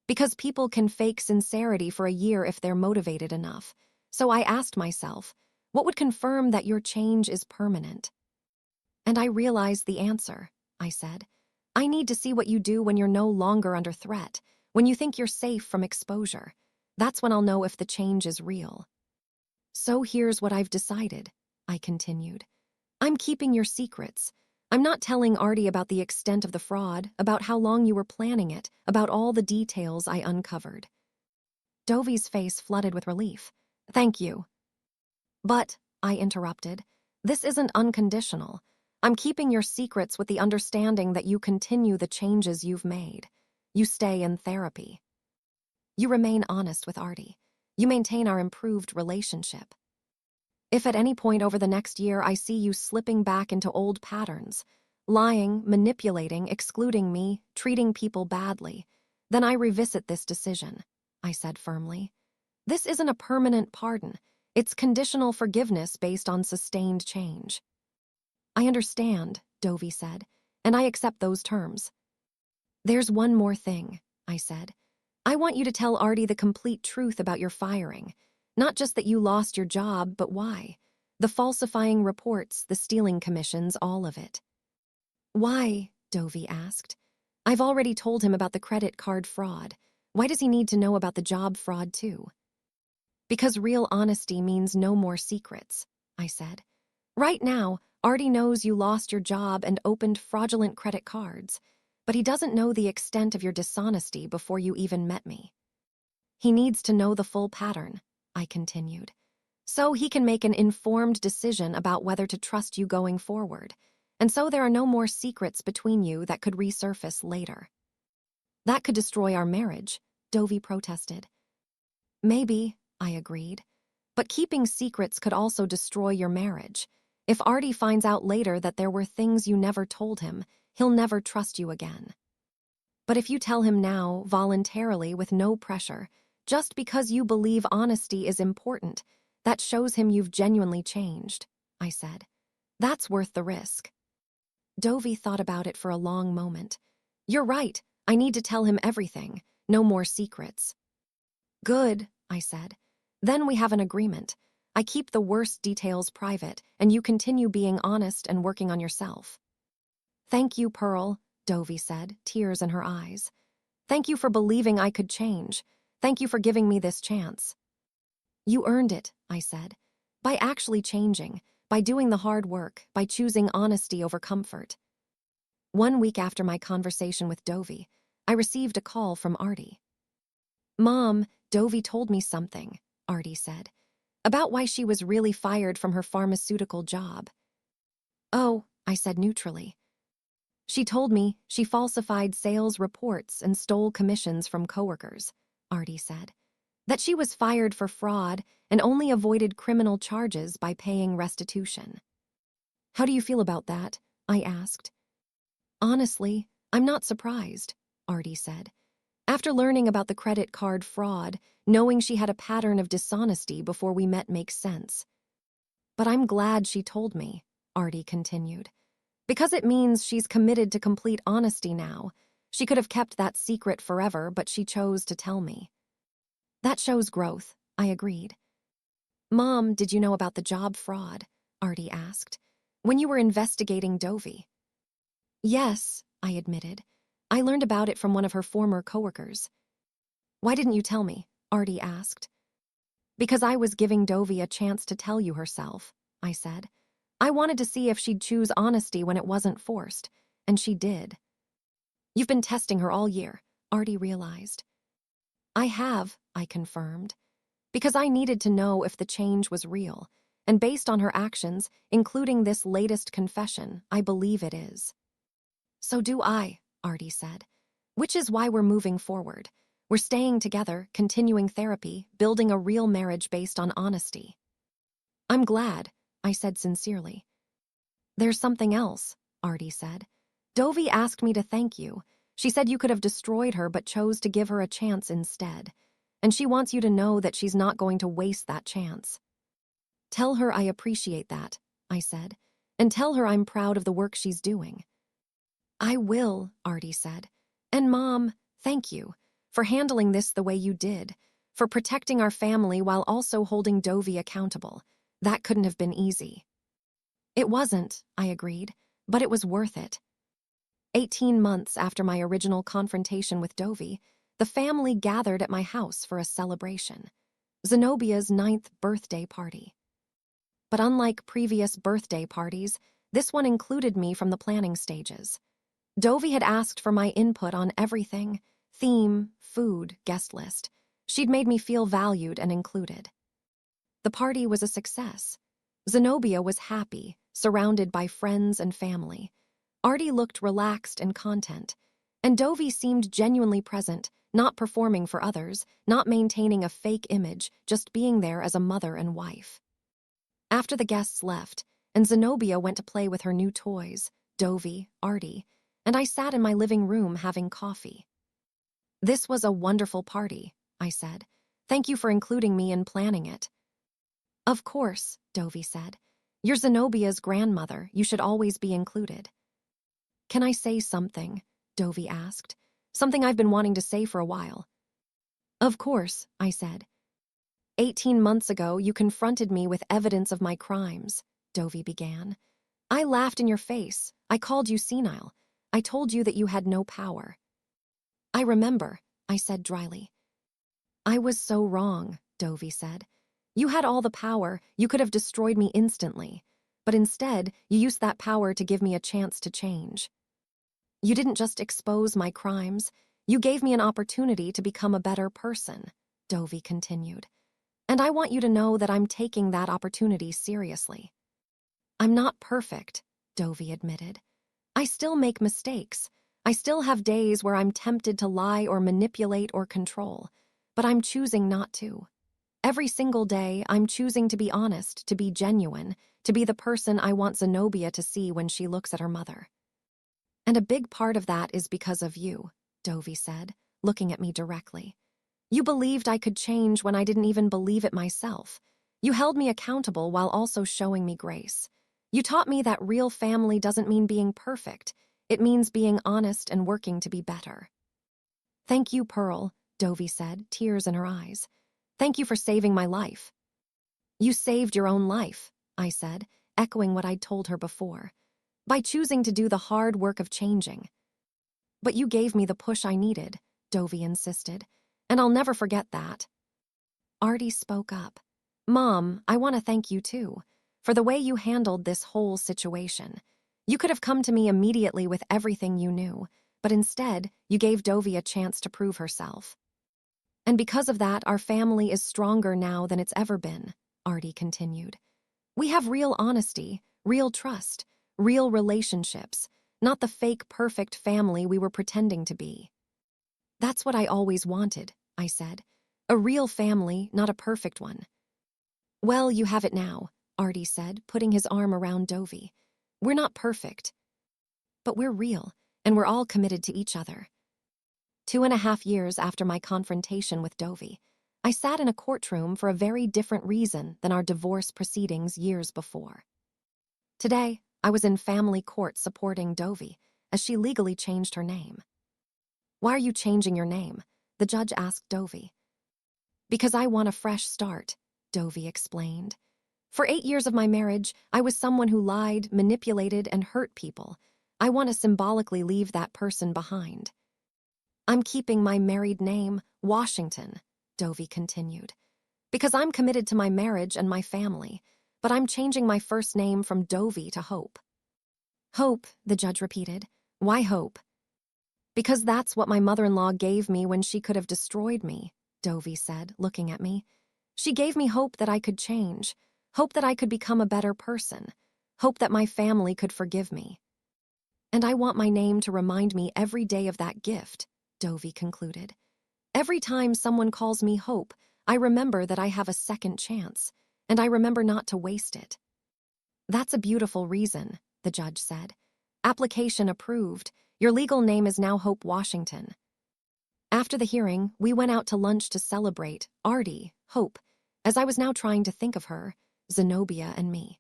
Because people can fake sincerity for a year if they're motivated enough. So I asked myself, what would confirm that your change is permanent? And I realized the answer, I said. I need to see what you do when you're no longer under threat, when you think you're safe from exposure. That's when I'll know if the change is real. So here's what I've decided, I continued. I'm keeping your secrets. I'm not telling Artie about the extent of the fraud, about how long you were planning it, about all the details I uncovered. Dovey's face flooded with relief. Thank you. But, I interrupted, this isn't unconditional. I'm keeping your secrets with the understanding that you continue the changes you've made. You stay in therapy. You remain honest with Artie. You maintain our improved relationship. If at any point over the next year I see you slipping back into old patterns, lying, manipulating, excluding me, treating people badly, then I revisit this decision, I said firmly. This isn't a permanent pardon. It's conditional forgiveness based on sustained change. I understand, Dovey said, and I accept those terms. There's one more thing, I said. I want you to tell Artie the complete truth about your firing. Not just that you lost your job, but why. The falsifying reports, the stealing commissions, all of it. Why? Dovey asked. I've already told him about the credit card fraud. Why does he need to know about the job fraud too? Because real honesty means no more secrets, I said. Right now, Artie knows you lost your job and opened fraudulent credit cards, but he doesn't know the extent of your dishonesty before you even met me. He needs to know the full pattern, I continued, so he can make an informed decision about whether to trust you going forward, and so there are no more secrets between you that could resurface later. That could destroy our marriage, Dovey protested. Maybe, I agreed, but keeping secrets could also destroy your marriage. If Artie finds out later that there were things you never told him, he'll never trust you again. But if you tell him now, voluntarily, with no pressure, just because you believe honesty is important, that shows him you've genuinely changed, I said. That's worth the risk. Dovey thought about it for a long moment. You're right, I need to tell him everything, no more secrets. Good, I said. Then we have an agreement. I keep the worst details private, and you continue being honest and working on yourself. Thank you, Pearl, Dovey said, tears in her eyes. Thank you for believing I could change. Thank you for giving me this chance. You earned it, I said. By actually changing, by doing the hard work, by choosing honesty over comfort. 1 week after my conversation with Dovey, I received a call from Artie. Mom, Dovey told me something, Artie said, about why she was really fired from her pharmaceutical job. Oh, I said neutrally. She told me she falsified sales reports and stole commissions from coworkers, Artie said. That she was fired for fraud and only avoided criminal charges by paying restitution. How do you feel about that? I asked. Honestly, I'm not surprised, Artie said. After learning about the credit card fraud, knowing she had a pattern of dishonesty before we met makes sense. But I'm glad she told me, Artie continued. Because it means she's committed to complete honesty now. She could have kept that secret forever, but she chose to tell me. That shows growth, I agreed. Mom, did you know about the job fraud? Artie asked. When you were investigating Dovey. Yes, I admitted. I learned about it from one of her former coworkers. Why didn't you tell me? Artie asked. Because I was giving Dovey a chance to tell you herself, I said. I wanted to see if she'd choose honesty when it wasn't forced, and she did. You've been testing her all year, Artie realized. I have, I confirmed, because I needed to know if the change was real, and based on her actions, including this latest confession, I believe it is. So do I, Artie said, which is why we're moving forward. We're staying together, continuing therapy, building a real marriage based on honesty. I'm glad, I said sincerely. There's something else, Artie said. Dovey asked me to thank you. She said you could have destroyed her but chose to give her a chance instead. And she wants you to know that she's not going to waste that chance. Tell her I appreciate that, I said, and tell her I'm proud of the work she's doing. I will, Artie said. And Mom, thank you for handling this the way you did, for protecting our family while also holding Dovey accountable. That couldn't have been easy. It wasn't, I agreed, but it was worth it. 18 months after my original confrontation with Dovey, the family gathered at my house for a celebration, Zenobia's 9th birthday party. But unlike previous birthday parties, this one included me from the planning stages. Dovey had asked for my input on everything: theme, food, guest list. She'd made me feel valued and included. The party was a success. Zenobia was happy, surrounded by friends and family. Artie looked relaxed and content, and Dovey seemed genuinely present, not performing for others, not maintaining a fake image, just being there as a mother and wife. After the guests left, and Zenobia went to play with her new toys, Dovey, Artie, and I sat in my living room having coffee. This was a wonderful party, I said. Thank you for including me in planning it. Of course, Dovey said. You're Zenobia's grandmother. You should always be included. Can I say something? Dovey asked. Something I've been wanting to say for a while. Of course, I said. 18 months ago, you confronted me with evidence of my crimes, Dovey began. I laughed in your face. I called you senile. I told you that you had no power. I remember, I said dryly. I was so wrong, Dovey said. You had all the power. You could have destroyed me instantly. But instead, you used that power to give me a chance to change. You didn't just expose my crimes. You gave me an opportunity to become a better person, Dovey continued. And I want you to know that I'm taking that opportunity seriously. I'm not perfect, Dovey admitted. I still make mistakes. I still have days where I'm tempted to lie or manipulate or control, but I'm choosing not to. Every single day, I'm choosing to be honest, to be genuine, to be the person I want Zenobia to see when she looks at her mother. And a big part of that is because of you, Dovey said, looking at me directly. You believed I could change when I didn't even believe it myself. You held me accountable while also showing me grace. You taught me that real family doesn't mean being perfect. It means being honest and working to be better. Thank you, Pearl, Dovey said, tears in her eyes. Thank you for saving my life. You saved your own life, I said, echoing what I'd told her before, by choosing to do the hard work of changing. But you gave me the push I needed, Dovey insisted, and I'll never forget that. Artie spoke up. Mom, I want to thank you too, for the way you handled this whole situation. You could have come to me immediately with everything you knew, but instead, you gave Dovey a chance to prove herself. And because of that, our family is stronger now than it's ever been, Artie continued. We have real honesty, real trust, real relationships, not the fake perfect family we were pretending to be. That's what I always wanted, I said. A real family, not a perfect one. Well, you have it now, Artie said, putting his arm around Dovey. We're not perfect, but we're real, and we're all committed to each other. 2.5 years after my confrontation with Dovey, I sat in a courtroom for a very different reason than our divorce proceedings years before. Today, I was in family court supporting Dovey as she legally changed her name. Why are you changing your name? The judge asked Dovey. Because I want a fresh start, Dovey explained. For 8 years of my marriage, I was someone who lied, manipulated, and hurt people. I want to symbolically leave that person behind. I'm keeping my married name, Washington, Dovey continued, because I'm committed to my marriage and my family, but I'm changing my first name from Dovey to Hope. Hope, the judge repeated. Why Hope? Because that's what my mother-in-law gave me when she could have destroyed me, Dovey said, looking at me. She gave me hope that I could change, hope that I could become a better person, hope that my family could forgive me. And I want my name to remind me every day of that gift, Dovey concluded. Every time someone calls me Hope, I remember that I have a second chance, and I remember not to waste it. That's a beautiful reason, the judge said. Application approved. Your legal name is now Hope Washington. After the hearing, we went out to lunch to celebrate Artie, Hope, as I was now trying to think of her, Zenobia and me.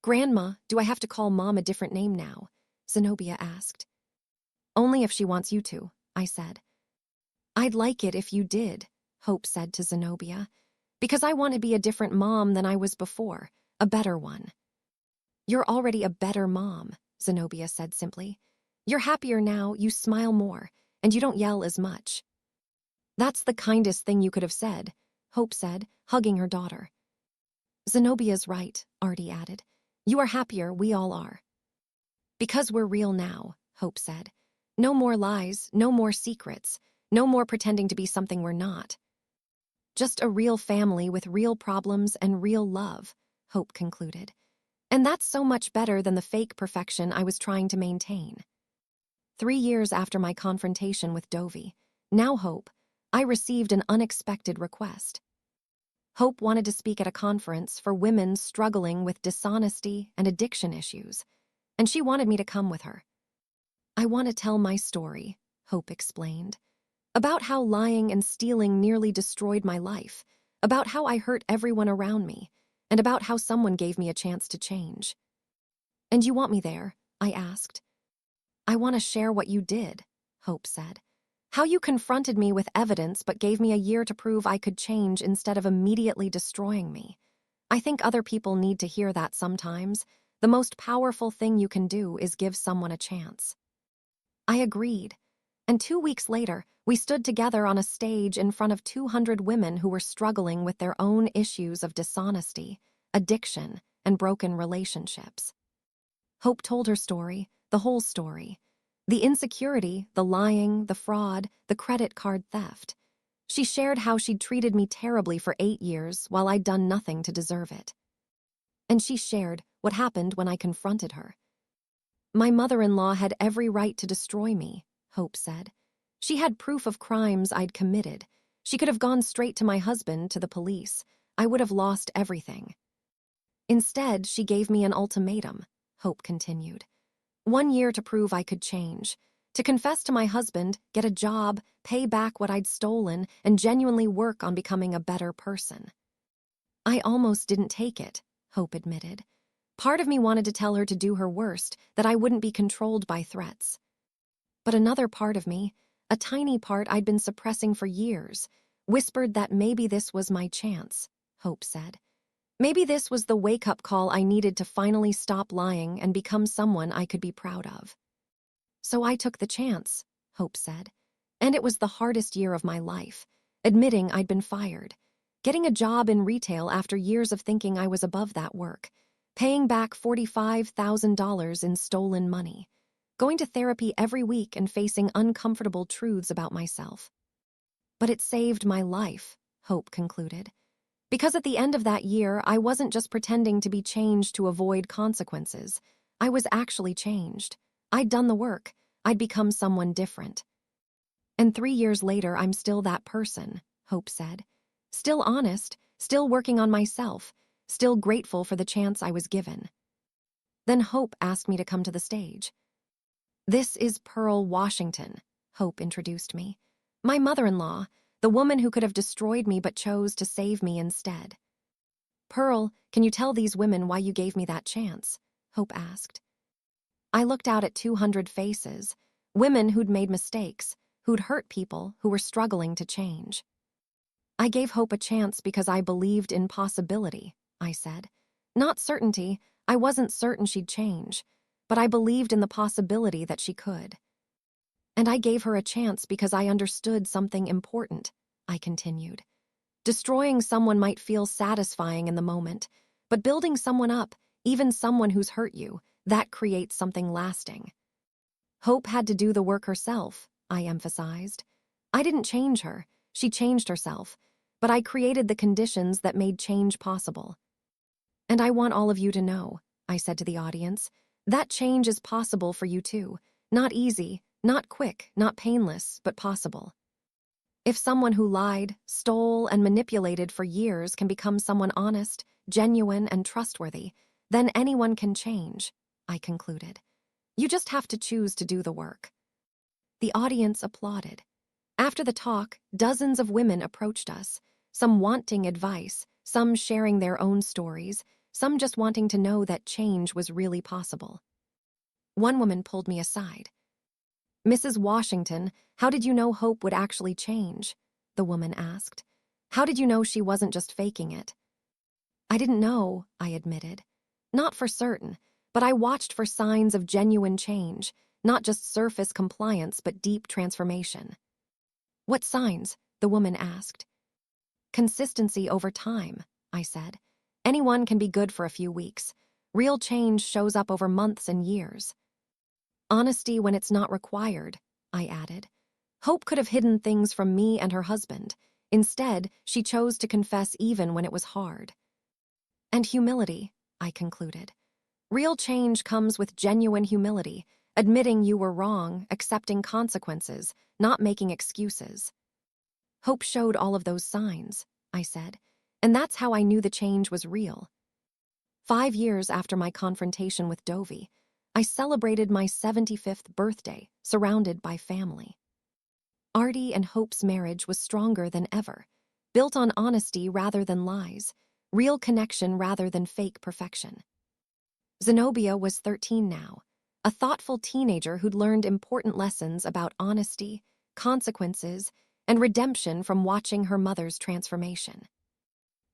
Grandma, do I have to call Mom a different name now? Zenobia asked. Only if she wants you to, I said. I'd like it if you did, Hope said to Zenobia, because I want to be a different mom than I was before, a better one. You're already a better mom, Zenobia said simply. You're happier now, you smile more, and you don't yell as much. That's the kindest thing you could have said, Hope said, hugging her daughter. Zenobia's right, Artie added. You are happier, we all are. Because we're real now, Hope said. No more lies, no more secrets, no more pretending to be something we're not. Just a real family with real problems and real love, Hope concluded. And that's so much better than the fake perfection I was trying to maintain. 3 years after my confrontation with Dovey, now Hope, I received an unexpected request. Hope wanted to speak at a conference for women struggling with dishonesty and addiction issues, and she wanted me to come with her. I want to tell my story, Hope explained, about how lying and stealing nearly destroyed my life, about how I hurt everyone around me, and about how someone gave me a chance to change. And you want me there? I asked. I want to share what you did, Hope said. How you confronted me with evidence but gave me a year to prove I could change instead of immediately destroying me. I think other people need to hear that sometimes. The most powerful thing you can do is give someone a chance. I agreed, and 2 weeks later, we stood together on a stage in front of 200 women who were struggling with their own issues of dishonesty, addiction, and broken relationships. Hope told her story, the whole story. The insecurity, the lying, the fraud, the credit card theft. She shared how she'd treated me terribly for 8 years while I'd done nothing to deserve it. And she shared what happened when I confronted her. My mother-in-law had every right to destroy me, Hope said. She had proof of crimes I'd committed. She could have gone straight to my husband, to the police. I would have lost everything. Instead, she gave me an ultimatum, Hope continued. 1 year to prove I could change, To confess to my husband, get a job, pay back what I'd stolen, and genuinely work on becoming a better person. I almost didn't take it, Hope admitted. Part of me wanted to tell her to do her worst, that I wouldn't be controlled by threats. But another part of me, a tiny part I'd been suppressing for years, whispered that maybe this was my chance, Hope said. Maybe this was the wake-up call I needed to finally stop lying and become someone I could be proud of. So I took the chance, Hope said. And it was the hardest year of my life, admitting I'd been fired, getting a job in retail after years of thinking I was above that work, paying back $45,000 in stolen money, going to therapy every week and facing uncomfortable truths about myself. But it saved my life, Hope concluded. Because at the end of that year, I wasn't just pretending to be changed to avoid consequences. I was actually changed. I'd done the work. I'd become someone different. And 3 years later, I'm still that person, Hope said. Still honest, still working on myself, still grateful for the chance I was given. Then Hope asked me to come to the stage. This is Pearl Washington, Hope introduced me. My mother-in-law, the woman who could have destroyed me but chose to save me instead. Pearl, can you tell these women why you gave me that chance? Hope asked. I looked out at 200 faces, women who'd made mistakes, who'd hurt people, who were struggling to change. I gave Hope a chance because I believed in possibility, I said. Not certainty, I wasn't certain she'd change, but I believed in the possibility that she could. And I gave her a chance because I understood something important, I continued. Destroying someone might feel satisfying in the moment, but building someone up, even someone who's hurt you, that creates something lasting. Hope had to do the work herself, I emphasized. I didn't change her, she changed herself, but I created the conditions that made change possible. And I want all of you to know, I said to the audience, that change is possible for you too. Not easy, not quick, not painless, but possible. If someone who lied, stole, and manipulated for years can become someone honest, genuine, and trustworthy, then anyone can change, I concluded. You just have to choose to do the work. The audience applauded. After the talk, dozens of women approached us, some wanting advice, some sharing their own stories, some just wanting to know that change was really possible. One woman pulled me aside. Mrs. Washington, how did you know Hope would actually change? The woman asked. How did you know she wasn't just faking it? I didn't know, I admitted. Not for certain, but I watched for signs of genuine change, not just surface compliance but deep transformation. What signs? The woman asked. Consistency over time, I said. Anyone can be good for a few weeks. Real change shows up over months and years. Honesty when it's not required, I added. Hope could have hidden things from me and her husband. Instead, she chose to confess even when it was hard. And humility, I concluded. Real change comes with genuine humility, admitting you were wrong, accepting consequences, not making excuses. Hope showed all of those signs, I said, and that's how I knew the change was real. 5 years after my confrontation with Dovey, I celebrated my 75th birthday, surrounded by family. Artie and Hope's marriage was stronger than ever, built on honesty rather than lies, real connection rather than fake perfection. Zenobia was 13 now, a thoughtful teenager who'd learned important lessons about honesty, consequences, and redemption from watching her mother's transformation.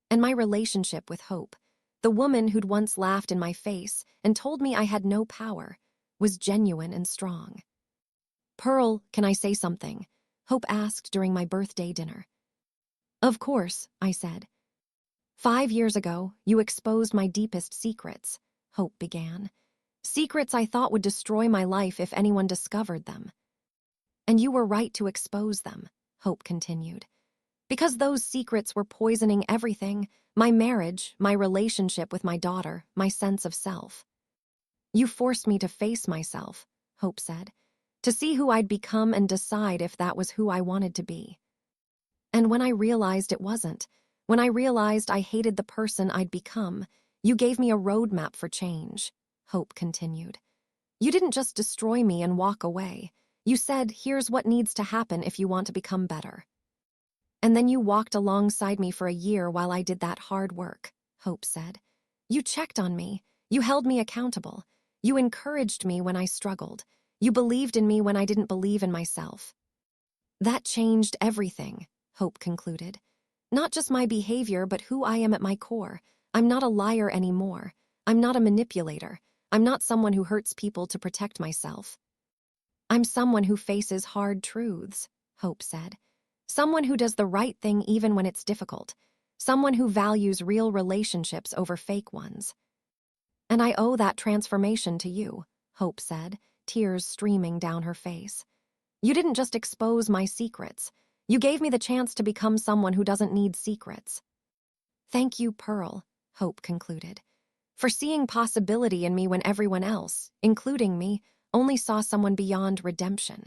And my relationship with Hope, the woman who'd once laughed in my face and told me I had no power, was genuine and strong. Pearl, can I say something? Hope asked during my birthday dinner. Of course, I said. 5 years ago, you exposed my deepest secrets, Hope began. Secrets I thought would destroy my life if anyone discovered them. And you were right to expose them, Hope continued. Because those secrets were poisoning everything, my marriage, my relationship with my daughter, my sense of self. You forced me to face myself, Hope said, to see who I'd become and decide if that was who I wanted to be. And when I realized it wasn't, when I realized I hated the person I'd become, you gave me a roadmap for change, Hope continued. You didn't just destroy me and walk away. You said, here's what needs to happen if you want to become better. And then you walked alongside me for a year while I did that hard work, Hope said. You checked on me. You held me accountable. You encouraged me when I struggled. You believed in me when I didn't believe in myself. That changed everything, Hope concluded. Not just my behavior, but who I am at my core. I'm not a liar anymore. I'm not a manipulator. I'm not someone who hurts people to protect myself. I'm someone who faces hard truths, Hope said. Someone who does the right thing even when it's difficult. Someone who values real relationships over fake ones. And I owe that transformation to you, Hope said, tears streaming down her face. You didn't just expose my secrets. You gave me the chance to become someone who doesn't need secrets. Thank you, Pearl, Hope concluded, for seeing possibility in me when everyone else, including me, only saw someone beyond redemption.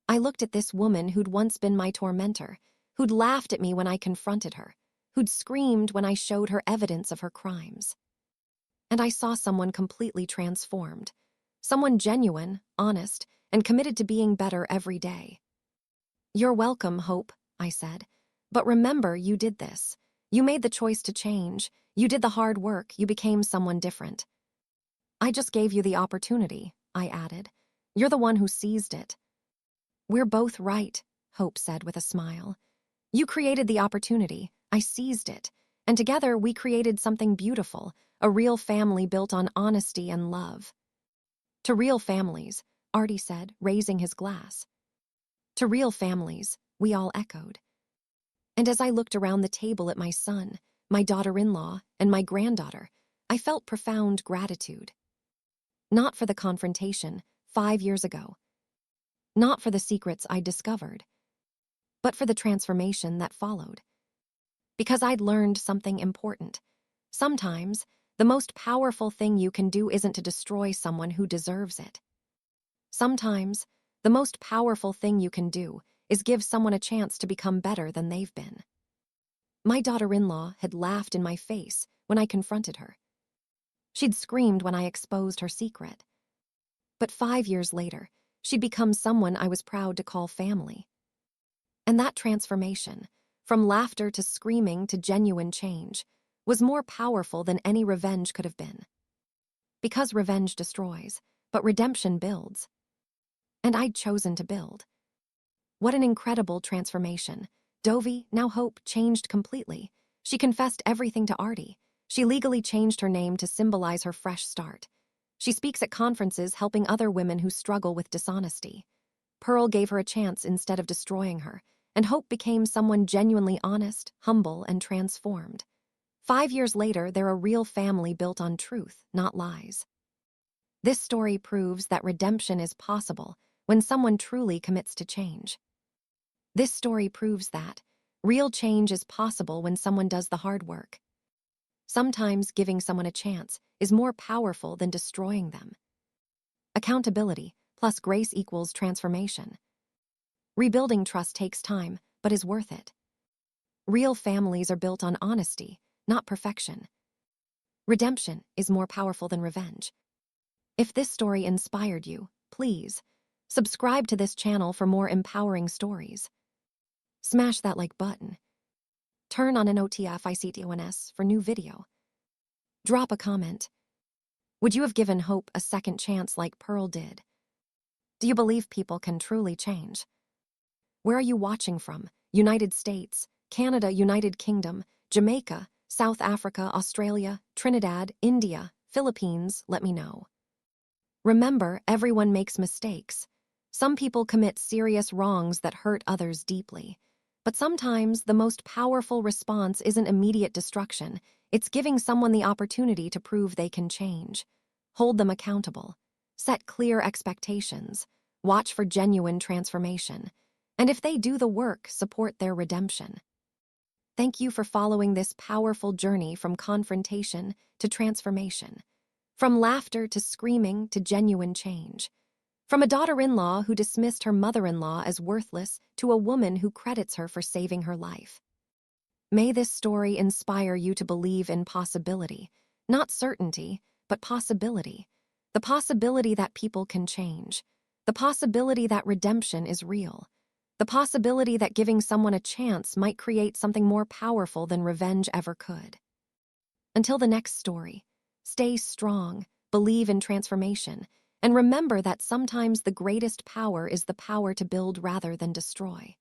I looked at this woman who'd once been my tormentor, who'd laughed at me when I confronted her, who'd screamed when I showed her evidence of her crimes. And I saw someone completely transformed, someone genuine, honest, and committed to being better every day. You're welcome, Hope, I said. But remember, you did this. You made the choice to change. You did the hard work. You became someone different. I just gave you the opportunity, I added. You're the one who seized it. We're both right, Hope said with a smile. You created the opportunity. I seized it. And together we created something beautiful, a real family built on honesty and love. To real families, Artie said, raising his glass. To real families, we all echoed. And as I looked around the table at my son, my daughter-in-law, and my granddaughter, I felt profound gratitude. Not for the confrontation 5 years ago. Not for the secrets I discovered. But for the transformation that followed. Because I'd learned something important. Sometimes, the most powerful thing you can do isn't to destroy someone who deserves it. Sometimes, the most powerful thing you can do is give someone a chance to become better than they've been. My daughter-in-law had laughed in my face when I confronted her. She'd screamed when I exposed her secret. But 5 years later, she'd become someone I was proud to call family. And that transformation, from laughter to screaming to genuine change, was more powerful than any revenge could have been. Because revenge destroys, but redemption builds. And I'd chosen to build. What an incredible transformation. Dovey, now Hope, changed completely. She confessed everything to Artie. She legally changed her name to symbolize her fresh start. She speaks at conferences helping other women who struggle with dishonesty. Pearl gave her a chance instead of destroying her, and Hope became someone genuinely honest, humble, and transformed. 5 years later, they're a real family built on truth, not lies. This story proves that redemption is possible when someone truly commits to change. This story proves that real change is possible when someone does the hard work. Sometimes giving someone a chance is more powerful than destroying them. Accountability plus grace equals transformation. Rebuilding trust takes time, but is worth it. Real families are built on honesty, not perfection. Redemption is more powerful than revenge. If this story inspired you, please subscribe to this channel for more empowering stories. Smash that like button. Turn on notifications for new video. Drop a comment. Would you have given Hope a second chance like Pearl did? Do you believe people can truly change? Where are you watching from? United States, Canada, United Kingdom, Jamaica, South Africa, Australia, Trinidad, India, Philippines? Let me know. Remember, everyone makes mistakes. Some people commit serious wrongs that hurt others deeply. But sometimes the most powerful response isn't immediate destruction. It's giving someone the opportunity to prove they can change. Hold them accountable. Set clear expectations. Watch for genuine transformation. And if they do the work, support their redemption. Thank you for following this powerful journey from confrontation to transformation. From laughter to screaming to genuine change. From a daughter-in-law who dismissed her mother-in-law as worthless to a woman who credits her for saving her life. May this story inspire you to believe in possibility, not certainty, but possibility. The possibility that people can change. The possibility that redemption is real. The possibility that giving someone a chance might create something more powerful than revenge ever could. Until the next story, stay strong, believe in transformation, and remember that sometimes the greatest power is the power to build rather than destroy.